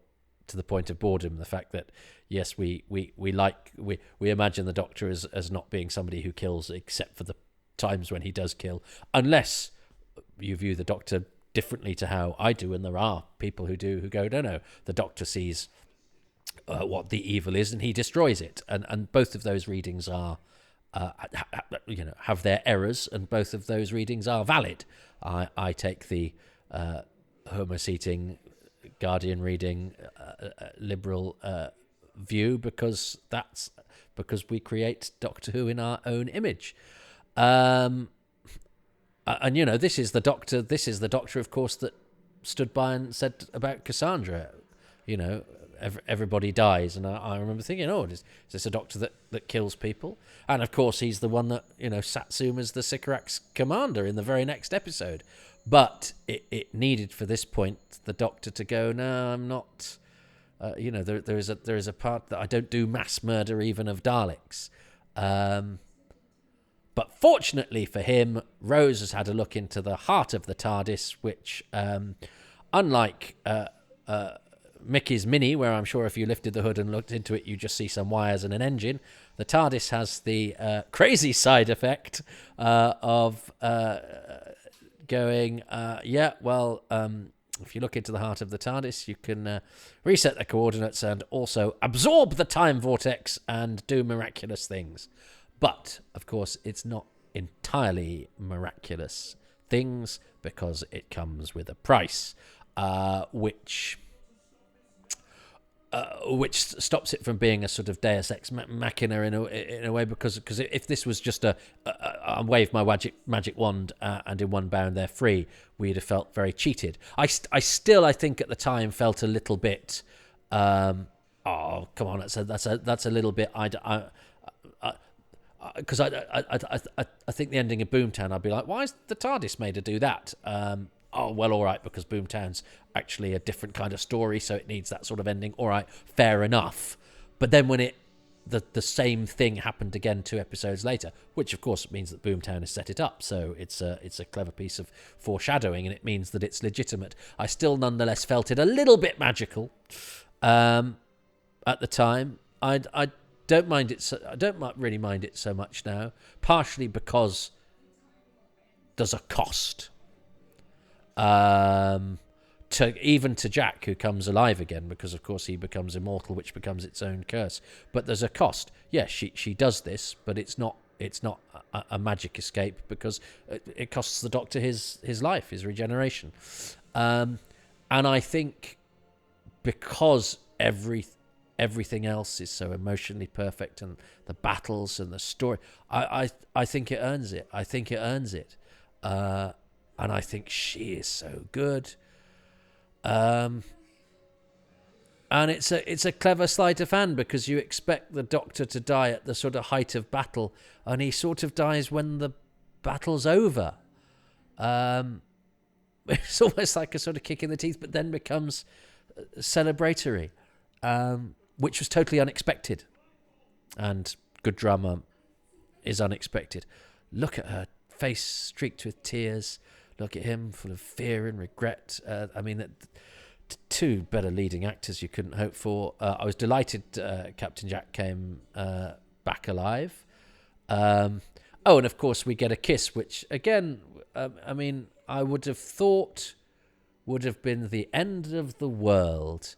to the point of boredom, the fact that yes, we imagine the Doctor as not being somebody who kills, except for the times when he does kill, unless you view the Doctor differently to how I do, and there are people who go, no, the Doctor sees what the evil is and he destroys it, and both of those readings are have their errors, and both of those readings are valid. I take the hummus-eating Guardian reading liberal view, because we create Doctor Who in our own image. And this is the Doctor. This is the Doctor, of course, that stood by and said about Cassandra, everybody dies. And I remember thinking, is this a Doctor that kills people? And of course, he's the one that Satsuma's the Sycorax commander in the very next episode. But it needed, for this point, the Doctor to go, no, I'm not. There is a part that I don't do mass murder even of Daleks. But fortunately for him, Rose has had a look into the heart of the TARDIS, which, unlike Mickey's Mini, where I'm sure if you lifted the hood and looked into it, you just see some wires and an engine, the TARDIS has the crazy side effect of going, if you look into the heart of the TARDIS, you can reset the coordinates and also absorb the time vortex and do miraculous things. But, of course, it's not entirely miraculous things, because it comes with a price, which stops it from being a sort of Deus Ex Machina in a way, because if this was just a wave my magic wand and in one bound they're free, we'd have felt very cheated. I still, I think, at the time felt a little bit Oh, come on, that's a little bit. Because I think the ending of Boomtown, I'd be like, why is the TARDIS made to do that? Oh, well, all right, because Boomtown's actually a different kind of story, so it needs that sort of ending. All right, fair enough. But then when the same thing happened again 2 episodes later, which of course means that Boomtown has set it up, so it's a clever piece of foreshadowing, and it means that it's legitimate. I still nonetheless felt it a little bit magical at the time. I don't mind it. I don't really mind it so much now, partially because there's a cost. To Jack, who comes alive again, because of course he becomes immortal, which becomes its own curse. But there's a cost. Yes, she does this, but it's not a magic escape, because it costs the Doctor his life, his regeneration. And I think because everything else is so emotionally perfect, and the battles and the story, I think it earns it. And I think she is so good. And it's a clever sleight of hand, because you expect the Doctor to die at the sort of height of battle, and he sort of dies when the battle's over. It's almost like a sort of kick in the teeth, but then becomes celebratory, which was totally unexpected. And good drama is unexpected. Look at her face streaked with tears. Look at him, full of fear and regret. I mean, 2 better leading actors you couldn't hope for. I was delighted Captain Jack came back alive. And of course we get a kiss, which again, I mean, I would have thought would have been the end of the world.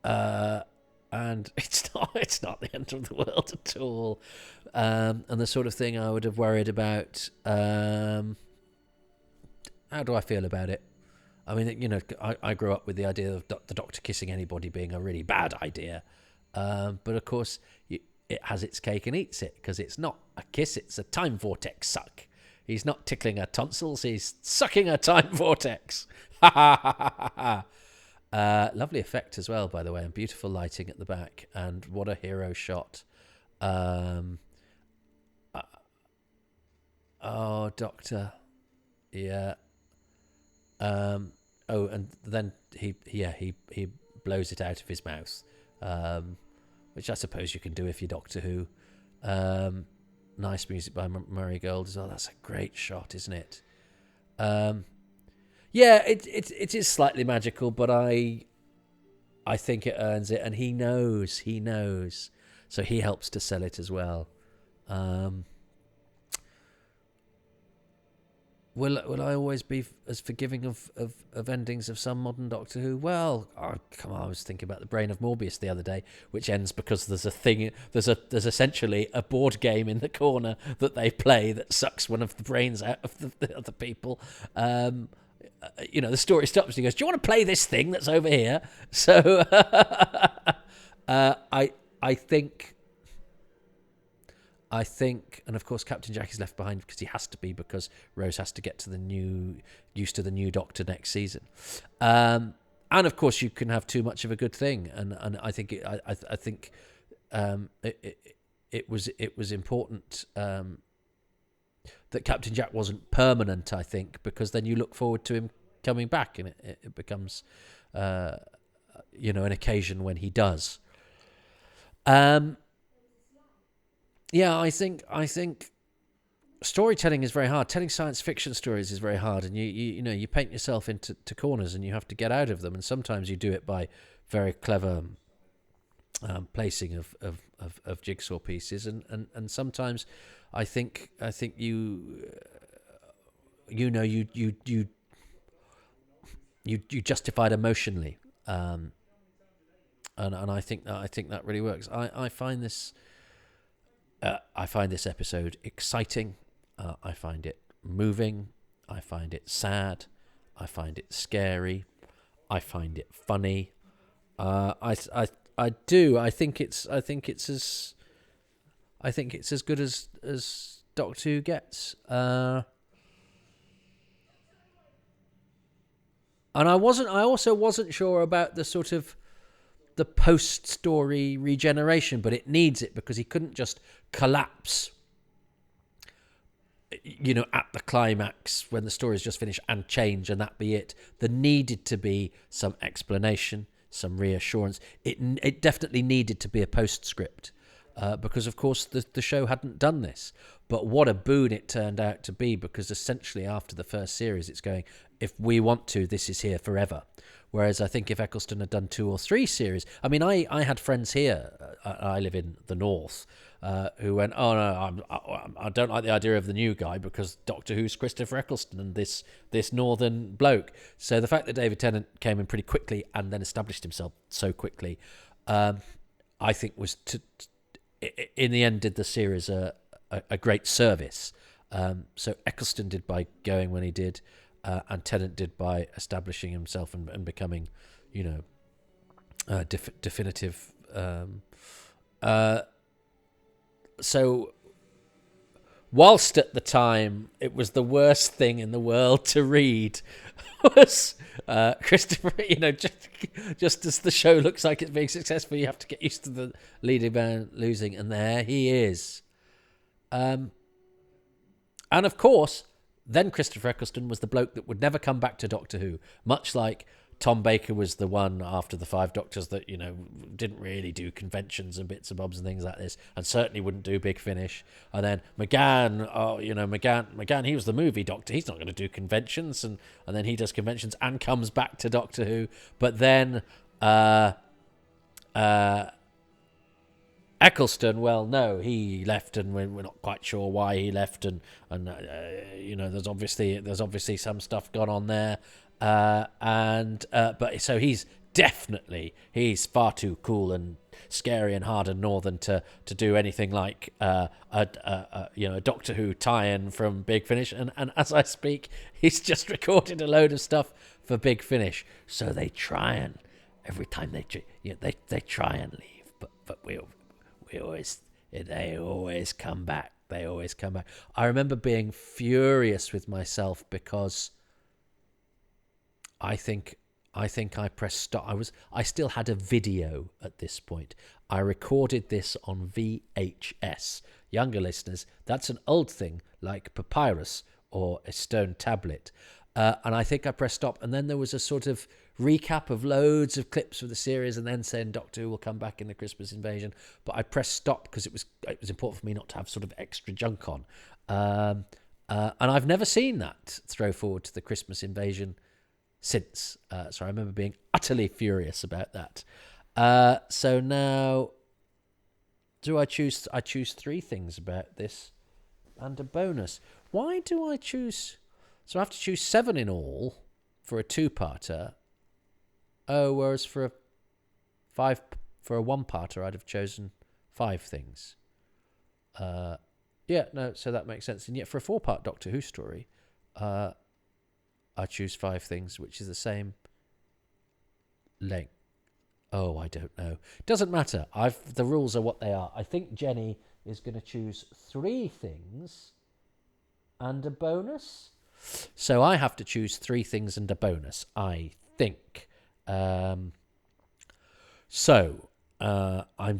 And it's not the end of the world at all. And the sort of thing I would have worried about. How do I feel about it? I mean, I grew up with the idea of the Doctor kissing anybody being a really bad idea. But of course, it has its cake and eats it, because it's not a kiss, it's a time vortex suck. He's not tickling her tonsils, he's sucking a time vortex. Lovely effect as well, by the way, and beautiful lighting at the back. And what a hero shot. Doctor. Yeah. And then he blows it out of his mouth, which I suppose you can do if you're Doctor Who. Nice music by Murray Gold as well. That's a great shot, isn't it? It is slightly magical, but I think it earns it, and he knows, so he helps to sell it as well. Will I always be as forgiving of endings of some modern Doctor Who? Well, come on, I was thinking about the Brain of Morbius the other day, which ends because there's there's essentially a board game in the corner that they play that sucks one of the brains out of the other people. The story stops and he goes, "Do you want to play this thing that's over here?" So I think, and of course, Captain Jack is left behind because he has to be, because Rose has to get to used to the new Doctor next season. And of course, you can have too much of a good thing, and I think it was important that Captain Jack wasn't permanent. I think, because then you look forward to him coming back, and it becomes an occasion when he does. I think storytelling is very hard. Telling science fiction stories is very hard, and you paint yourself into corners, and you have to get out of them. And sometimes you do it by very clever placing of jigsaw pieces, and sometimes I think you justify it emotionally, and I think that really works. I find this. I find this episode exciting. I find it moving. I find it sad. I find it scary. I find it funny. I do. I think it's as good as Doctor Who gets. And I also wasn't sure about the sort of the post-story regeneration, but it needs it because he couldn't just collapse, at the climax when the story's just finished and change and that be it. There needed to be some explanation, some reassurance. It definitely needed to be a postscript because, of course, the show hadn't done this. But what a boon it turned out to be, because essentially after the first series, it's going, if we want to, this is here forever. Whereas I think if Eccleston had done 2 or 3 series, I mean, I had friends here, I live in the north, who went, oh no, I don't like the idea of the new guy because Doctor Who's Christopher Eccleston and this northern bloke. So the fact that David Tennant came in pretty quickly and then established himself so quickly, I think was in the end did the series a great service. So Eccleston did by going when he did, and Tennant did by establishing himself and becoming, definitive. So whilst at the time it was the worst thing in the world to read, was Christopher, just as the show looks like it's being successful, you have to get used to the leading man losing, and there he is. And of course, then Christopher Eccleston was the bloke that would never come back to Doctor Who, much like Tom Baker was the one after the 5 Doctors that, didn't really do conventions and bits and bobs and things like this, and certainly wouldn't do Big Finish. And then McGann, McGann, he was the movie Doctor. He's not going to do conventions, and then he does conventions and comes back to Doctor Who. But then Eccleston, well, no, he left, and we're not quite sure why he left, and there's obviously some stuff gone on there. But so he's far too cool and scary and hard and northern to do anything like a Doctor Who tie-in from Big Finish. And as I speak, he's just recorded a load of stuff for Big Finish. So they try and every time they try and leave, but they always come back. They always come back. I remember being furious with myself because I think I pressed stop. I still had a video at this point. I recorded this on VHS. Younger listeners, that's an old thing like papyrus or a stone tablet. And I think I pressed stop, and then there was a sort of recap of loads of clips of the series, and then saying Doctor Who will come back in the Christmas Invasion. But I pressed stop because it was important for me not to have sort of extra junk on. And I've never seen that throw forward to the Christmas Invasion since. So I remember being utterly furious about that. So now, I choose 3 things about this and a bonus. Why do I choose? So I have to choose 7 in all for a 2-parter. Oh, whereas for a 1-parter, I'd have chosen 5 things. So that makes sense. And yet for a 4-part Doctor Who story, I choose 5 things, which is the same length. Oh, I don't know. Doesn't matter. The rules are what they are. I think Jenny is going to choose 3 things and a bonus. So I have to choose 3 things and a bonus, I think. I'm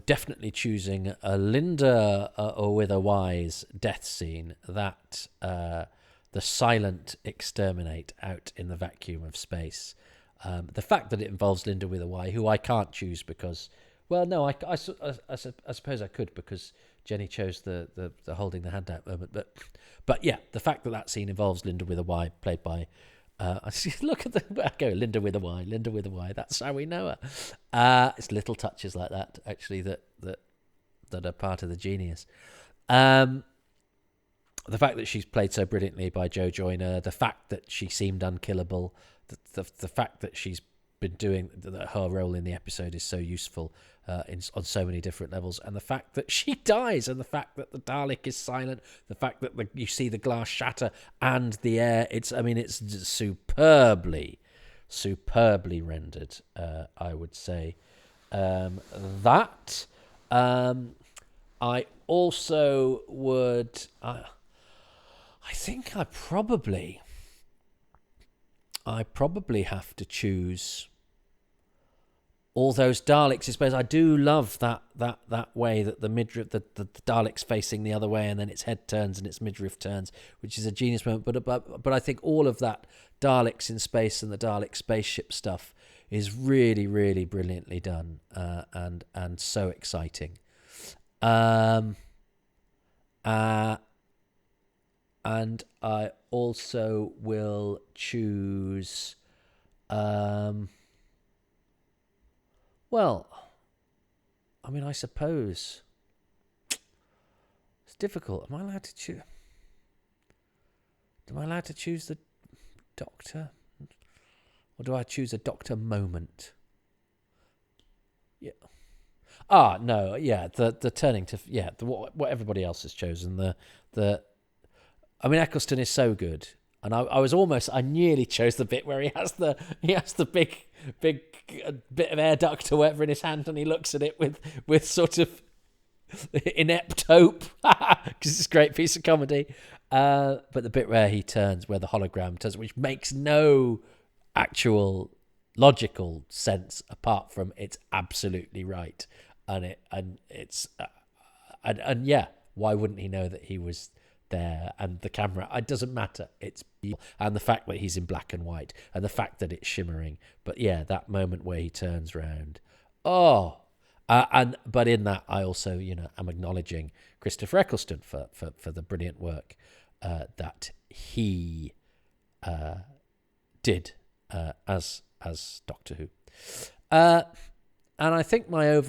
definitely choosing a Linda or with a Y's death scene, that the silent exterminate out in the vacuum of space. The fact that it involves Linda with a Y, who I can't choose because, well, no, I suppose I could because Jenny chose the holding the hand out moment. But yeah, the fact that scene involves Linda with a Y, played by, look at I go, Linda with a Y, that's how we know her. It's little touches like that, actually, that are part of the genius. The fact that she's played so brilliantly by Jo Joyner, the fact that she seemed unkillable, the fact that she's been doing, that her role in the episode is so useful on so many different levels, and the fact that she dies, and the fact that the Dalek is silent, the fact that you see the glass shatter and the air, it's superbly rendered, I would say. That I also would... I think I probably have to choose all those Daleks in space. I do love that way that the midriff, the Dalek's facing the other way, and then its head turns and its midriff turns, which is a genius moment. But I think all of that Daleks in space and the Dalek spaceship stuff is really, really brilliantly done, and so exciting. And I also will choose. Well, I mean, I suppose it's difficult. Am I allowed to choose? Am I allowed to choose the Doctor, or do I choose a Doctor moment? Yeah. No. Yeah. The turning to what everybody else has chosen. I mean, Eccleston is so good, and I nearly chose the bit where he has the big bit of air duct or whatever in his hand, and he looks at it with sort of inept hope, because it's a great piece of comedy. But the bit where the hologram turns, which makes no actual logical sense apart from it's absolutely right, and why wouldn't he know that he was there? And the camera, it doesn't matter, it's beautiful. And the fact that he's in black and white, and the fact that it's shimmering, but yeah, that moment where he turns round, but in that I also am acknowledging Christopher Eccleston for the brilliant work that he did as Doctor Who. And I think my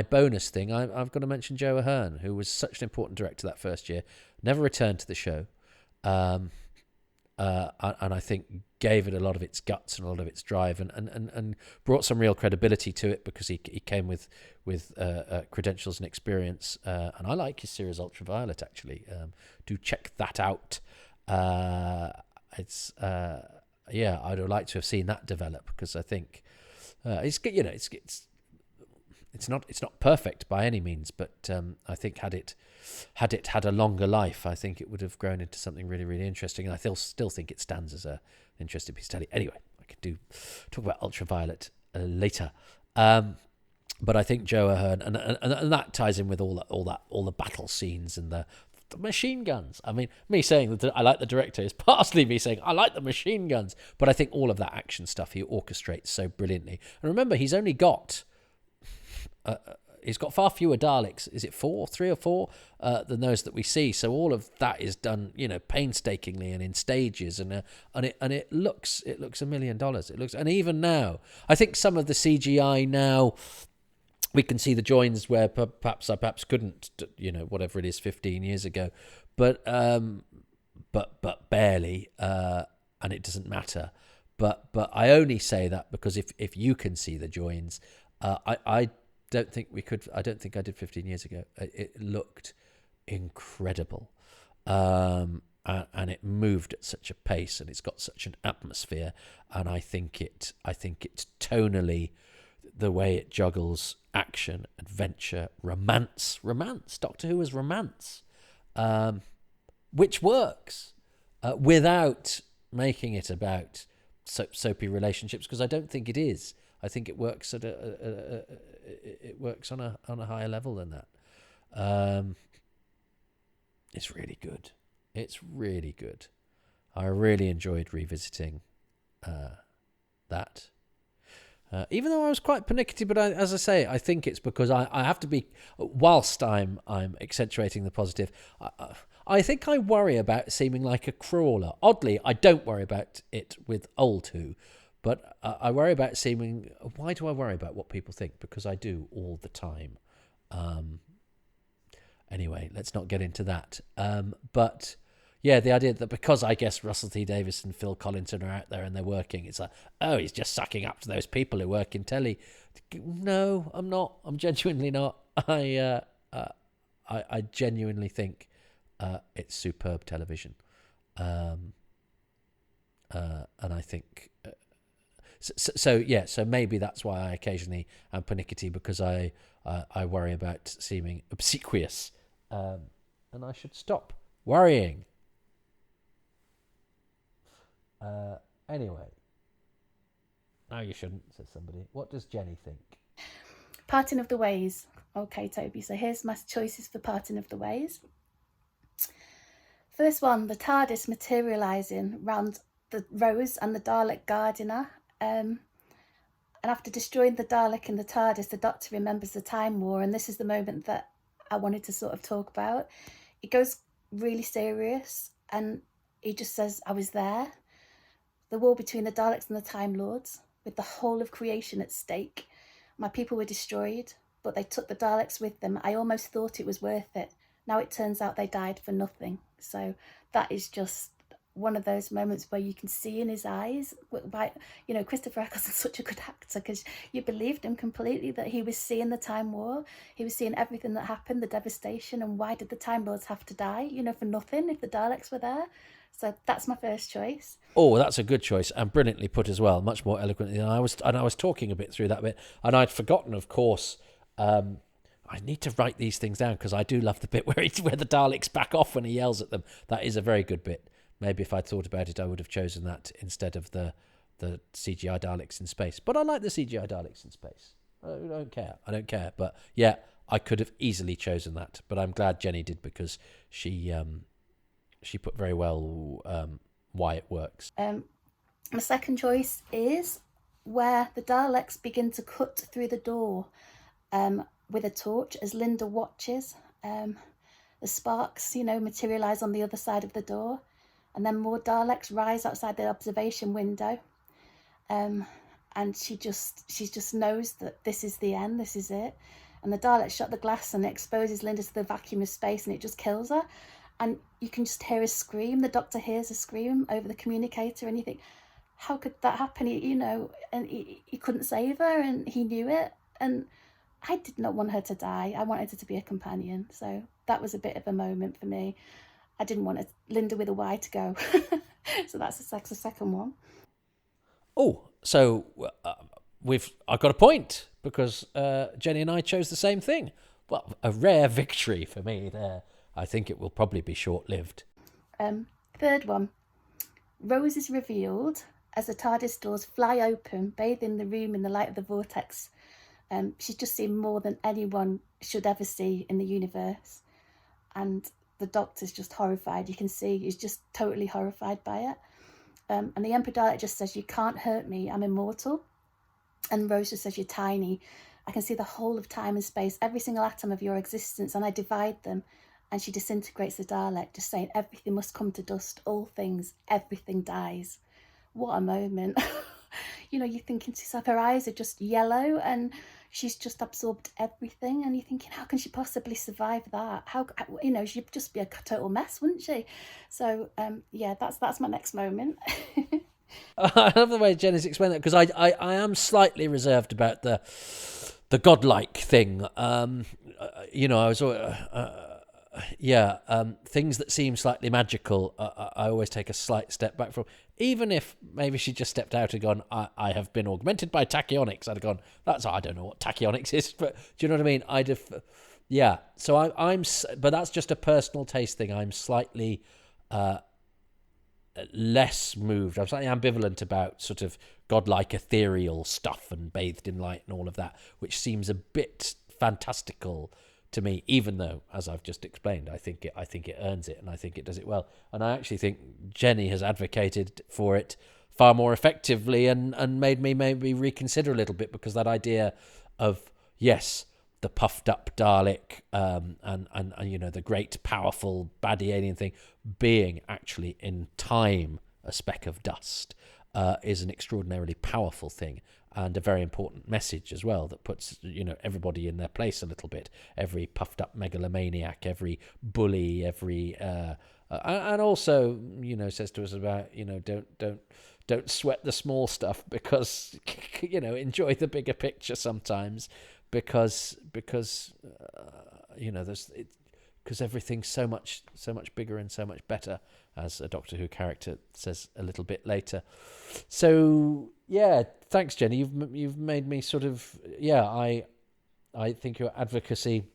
bonus thing, I've got to mention Joe Ahern, who was such an important director that first year, never returned to the show, and I think gave it a lot of its guts and a lot of its drive, and brought some real credibility to it, because he came with credentials and experience, and I like his series Ultraviolet, actually. Do check that out. I'd have liked to have seen that develop, because I think it's not perfect by any means, but I think had it had a longer life, I think it would have grown into something really, really interesting. And I still think it stands as an interesting piece of telly. Anyway, I could talk about Ultraviolet later. But I think Joe Ahern, and that ties in with all the battle scenes and the machine guns. I mean, me saying that I like the director is partly me saying I like the machine guns, but I think all of that action stuff he orchestrates so brilliantly. And remember, he's only got far fewer Daleks. Is it 3 or 4 than those that we see? So all of that is done, painstakingly and in stages, and it looks $1 million. It looks, and even now, I think some of the CGI now, we can see the joins where perhaps I couldn't, whatever it is, 15 years ago, but barely, and it doesn't matter. But I only say that because if you can see the joins, I don't think we could. I don't think I did 15 years ago. It looked incredible, and it moved at such a pace, and it's got such an atmosphere. And I think it's tonally, the way it juggles action, adventure, romance. Doctor Who is romance, which works without making it about soapy relationships, because I don't think it is. I think it works on a higher level than that. It's really good. It's really good. I really enjoyed revisiting that. Even though I was quite pernickety, but as I say, I think it's because I have to be, whilst I'm accentuating the positive, I think I worry about seeming like a crawler. Oddly, I don't worry about it with Old Who, but I worry about seeming... Why do I worry about what people think? Because I do all the time. Anyway, let's not get into that. But... yeah, the idea that because I guess Russell T Davies and Phil Collinson are out there and they're working, it's like, oh, he's just sucking up to those people who work in telly. No, I'm not. I'm genuinely not. I genuinely think it's superb television, and I think so maybe that's why I occasionally am pernickety, because I worry about seeming obsequious, and I should stop worrying. Anyway. No, you shouldn't, says somebody. What does Jenny think? Parting of the Ways. Okay, Toby, so here's my choices for Parting of the Ways. First one, the TARDIS materialising round the Rose and the Dalek Gardener. And after destroying the Dalek in the TARDIS, the Doctor remembers the Time War, and this is the moment that I wanted to sort of talk about. It goes really serious, and he just says, I was there. The war between the Daleks and the Time Lords, with the whole of creation at stake. My people were destroyed, but they took the Daleks with them. I almost thought it was worth it. Now it turns out they died for nothing. So that is just one of those moments where you can see in his eyes, Christopher Eccleston's such a good actor, because you believed him completely that he was seeing the Time War, he was seeing everything that happened, the devastation, and why did the Time Lords have to die, for nothing if the Daleks were there? So that's my first choice. Oh, that's a good choice, and brilliantly put as well, much more eloquently than I was. And I was talking a bit through that bit, and I'd forgotten, of course. I need to write these things down because I do love the bit where the Daleks back off when he yells at them. That is a very good bit. Maybe if I'd thought about it, I would have chosen that instead of the CGI Daleks in space. But I like the CGI Daleks in space. I don't care. But yeah, I could have easily chosen that. But I'm glad Jenny did, because she put very well why it works. My second choice is where the Daleks begin to cut through the door with a torch as Linda watches. The sparks, materialise on the other side of the door. And then more Daleks rise outside the observation window. And she just knows that this is the end, this is it. And the Daleks shut the glass and it exposes Linda to the vacuum of space, and it just kills her. And you can just hear a scream. The Doctor hears a scream over the communicator, and you think, how could that happen? And he couldn't save her, and he knew it. And I did not want her to die. I wanted her to be a companion. So that was a bit of a moment for me. I didn't want Linda with a Y to go. So that's the second one. Oh, so I've got a point, because Jenny and I chose the same thing. Well, a rare victory for me there. I think it will probably be short-lived. Third one. Rose is revealed as the TARDIS doors fly open, bathing the room in the light of the vortex. She's just seen more than anyone should ever see in the universe. And the Doctor's just horrified. You can see he's just totally horrified by it. And the Emperor Dalek just says, you can't hurt me, I'm immortal. And Rose just says, you're tiny. I can see the whole of time and space, every single atom of your existence, and I divide them. And she disintegrates the Dalek, just saying everything must come to dust, all things, everything dies. What a moment. You're thinking to yourself, her eyes are just yellow and she's just absorbed everything. And you're thinking, how can she possibly survive that? She'd just be a total mess, wouldn't she? So, that's my next moment. I love the way Jenny's explained that, because I am slightly reserved about the godlike thing. I was things that seem slightly magical, I always take a slight step back from. Even if maybe she just stepped out and gone, I have been augmented by tachyonics, I'd have gone, I don't know what tachyonics is, but do you know what I mean? I'd have, yeah. So I'm, but that's just a personal taste thing. I'm slightly less moved. I'm slightly ambivalent about sort of godlike ethereal stuff and bathed in light and all of that, which seems a bit fantastical to me, even though, as I've just explained, I think it earns it, and I think it does it well. And I actually think Jenny has advocated for it far more effectively, and made me maybe reconsider a little bit, because that idea of, yes, the puffed up Dalek, and the great powerful baddie alien thing being actually in time a speck of dust, is an extraordinarily powerful thing. And a very important message as well, that puts everybody in their place a little bit. Every puffed up megalomaniac, every bully, every and also says to us about don't sweat the small stuff, because enjoy the bigger picture sometimes, because everything's so much bigger and so much better, as a Doctor Who character says a little bit later. So yeah, thanks, Jenny. You've made me sort of, I think your advocacy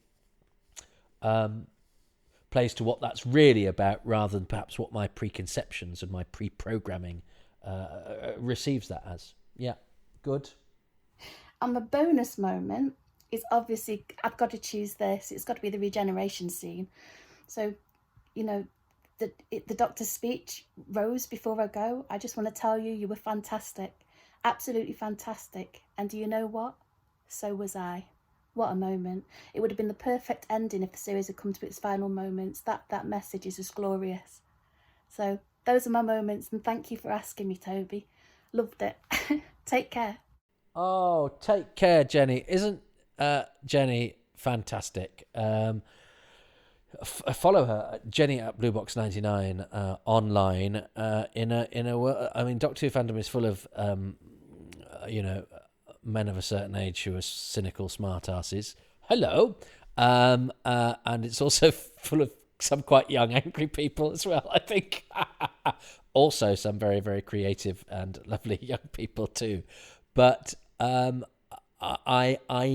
plays to what that's really about, rather than perhaps what my preconceptions and my pre-programming receives that as. Yeah, good. And the bonus moment it's obviously, I've got to choose this. It's got to be the regeneration scene. So, you know, the doctor's speech, Rose, before I go, I just want to tell you, you were fantastic. Absolutely fantastic. And do you know what? So was I. What a moment. It would have been the perfect ending if the series had come to its final moments. That message is just glorious. So those are my moments, and thank you for asking me, Toby. Loved it. Take care. Oh, take care, Jenny. Isn't Jenny fantastic? Follow her, Jenny at Bluebox99 online. I mean, Doctor Who fandom is full of men of a certain age who are cynical smartasses. Hello, and it's also full of some quite young, angry people as well, I think. Also, some very, very creative and lovely young people too. But I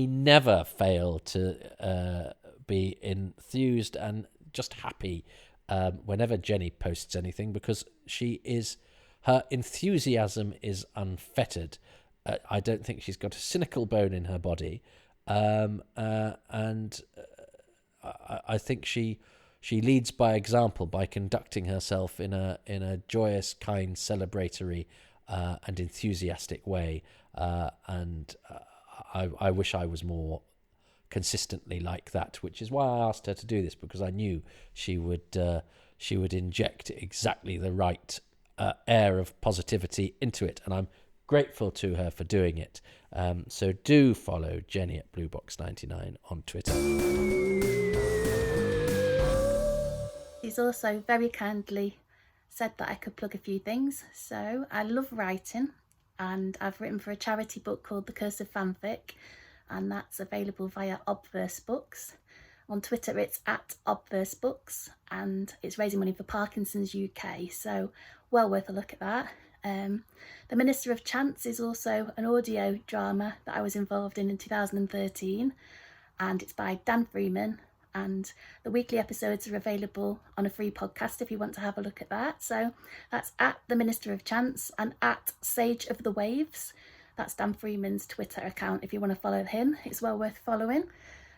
never fail to be enthused and just happy whenever Jenny posts anything, because her enthusiasm is unfettered. I don't think she's got a cynical bone in her body, and I think she leads by example by conducting herself in a joyous, kind, celebratory, and enthusiastic way. And I wish I was more consistently like that, which is why I asked her to do this, because I knew she would inject exactly the right air of positivity into it, and I'm grateful to her for doing it. So do follow Jenny at Bluebox99 on Twitter. He's also very kindly said that I could plug a few things. So I love writing, and I've written for a charity book called The Curse of Fanfic, and that's available via Obverse Books. On Twitter it's at Obverse Books, and it's raising money for Parkinson's UK, so well worth a look at that. The Minister of Chance is also an audio drama that I was involved in 2013, and it's by Dan Freeman, and the weekly episodes are available on a free podcast if you want to have a look at that. So that's at The Minister of Chance and at Sage of the Waves. That's Dan Freeman's Twitter account if you want to follow him. It's well worth following.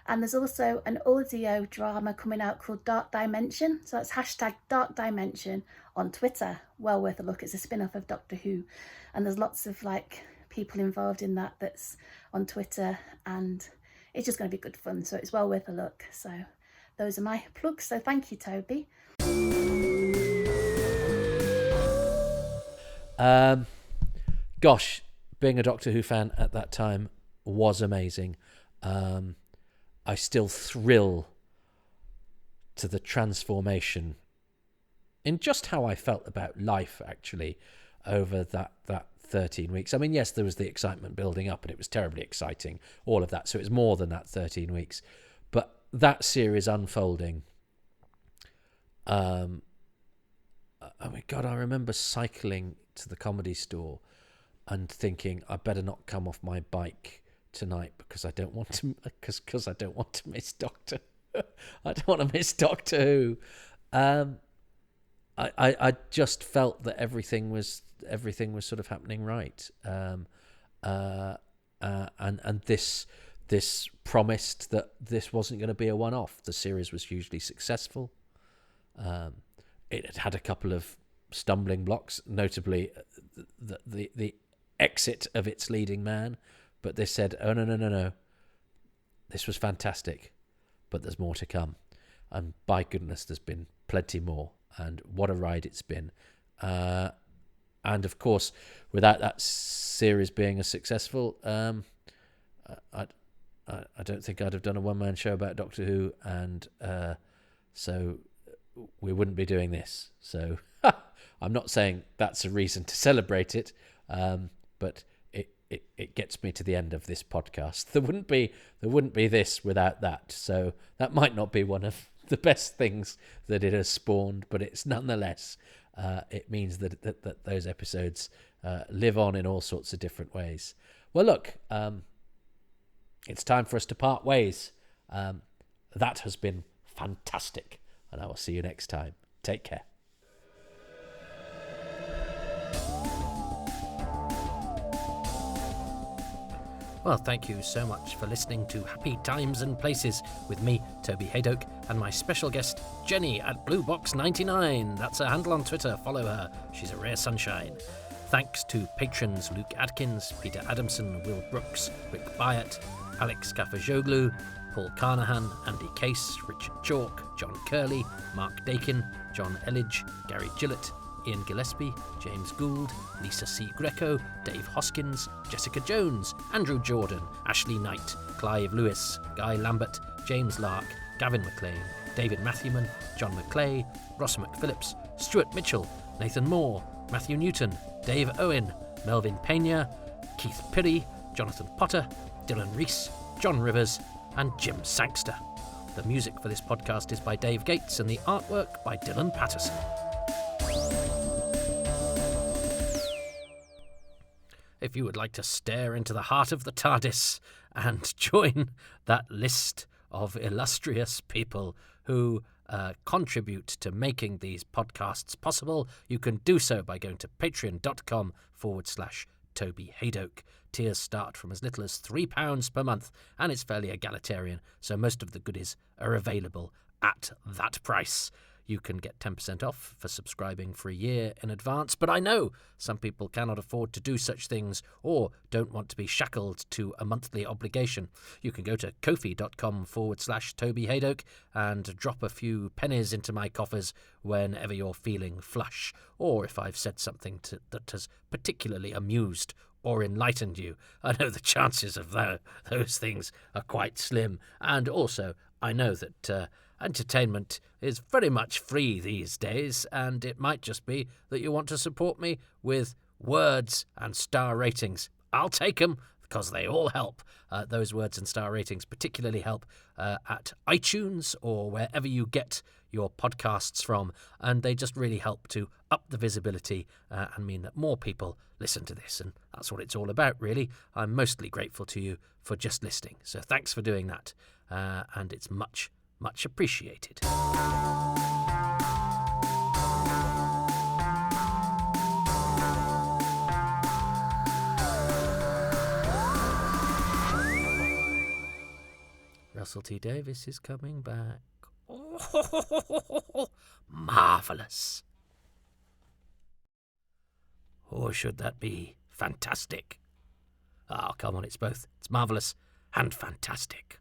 And there's also an audio drama coming out called Dark Dimension. So that's hashtag Dark Dimension on Twitter. Well worth a look. It's a spin-off of Doctor Who. And there's lots of people involved in that's on Twitter, and it's just going to be good fun. So it's well worth a look. So those are my plugs. So thank you, Toby. Gosh, being a Doctor Who fan at that time was amazing. I still thrill to the transformation in just how I felt about life, actually, over that 13 weeks. I mean, yes, there was the excitement building up, and it was terribly exciting, all of that. So it was more than that 13 weeks. But that series unfolding, I mean, God, I remember cycling to the Comedy Store and thinking, I better not come off my bike tonight because I don't want to, because I don't want to miss Doctor. I don't want to miss Doctor Who. I just felt that everything was sort of happening right. And this promised that this wasn't going to be a one-off. The series was hugely successful. It had a couple of stumbling blocks, notably the exit of its leading man. But they said, oh, no. This was fantastic, but there's more to come. And by goodness, there's been plenty more. And what a ride it's been. And of course, without that series being as successful, I don't think I'd have done a one-man show about Doctor Who. And so we wouldn't be doing this. So I'm not saying that's a reason to celebrate it, but it gets me to the end of this podcast. There wouldn't be this without that. So that might not be one of the best things that it has spawned, but it's nonetheless, it means that those episodes live on in all sorts of different ways. Well, look, it's time for us to part ways. That has been fantastic, and I will see you next time. Take care. Well, thank you so much for listening to Happy Times and Places with me, Toby Hadoke, and my special guest, Jenny at BlueBox99. That's her handle on Twitter. Follow her. She's a rare sunshine. Thanks to patrons Luke Adkins, Peter Adamson, Will Brooks, Rick Byatt, Alex Gafajoglu, Paul Carnahan, Andy Case, Richard Chalk, John Curley, Mark Dakin, John Elledge, Gary Gillett, Ian Gillespie, James Gould, Lisa C. Greco, Dave Hoskins, Jessica Jones, Andrew Jordan, Ashley Knight, Clive Lewis, Guy Lambert, James Lark, Gavin McLean, David Matthewman, John McClay, Ross McPhillips, Stuart Mitchell, Nathan Moore, Matthew Newton, Dave Owen, Melvin Pena, Keith Pirry, Jonathan Potter, Dylan Rees, John Rivers, and Jim Sangster. The music for this podcast is by Dave Gates and the artwork by Dylan Patterson. If you would like to stare into the heart of the TARDIS and join that list of illustrious people who contribute to making these podcasts possible, you can do so by going to patreon.com/Toby Hadoke. Tiers start from as little as £3 per month, and it's fairly egalitarian, so most of the goodies are available at that price. You can get 10% off for subscribing for a year in advance, but I know some people cannot afford to do such things or don't want to be shackled to a monthly obligation. You can go to ko-fi.com/Toby Hadoke and drop a few pennies into my coffers whenever you're feeling flush, or if I've said something that has particularly amused or enlightened you. I know the chances of those things are quite slim, and also I know that entertainment is very much free these days, and it might just be that you want to support me with words and star ratings. I'll take them because they all help. Those words and star ratings particularly help at iTunes or wherever you get your podcasts from, and they just really help to up the visibility and mean that more people listen to this, and that's what it's all about, really. I'm mostly grateful to you for just listening, so thanks for doing that, and it's much appreciated. Russell T. Davies is coming back. Oh, marvellous. Or should that be fantastic? Oh, come on, it's both. It's marvellous and fantastic.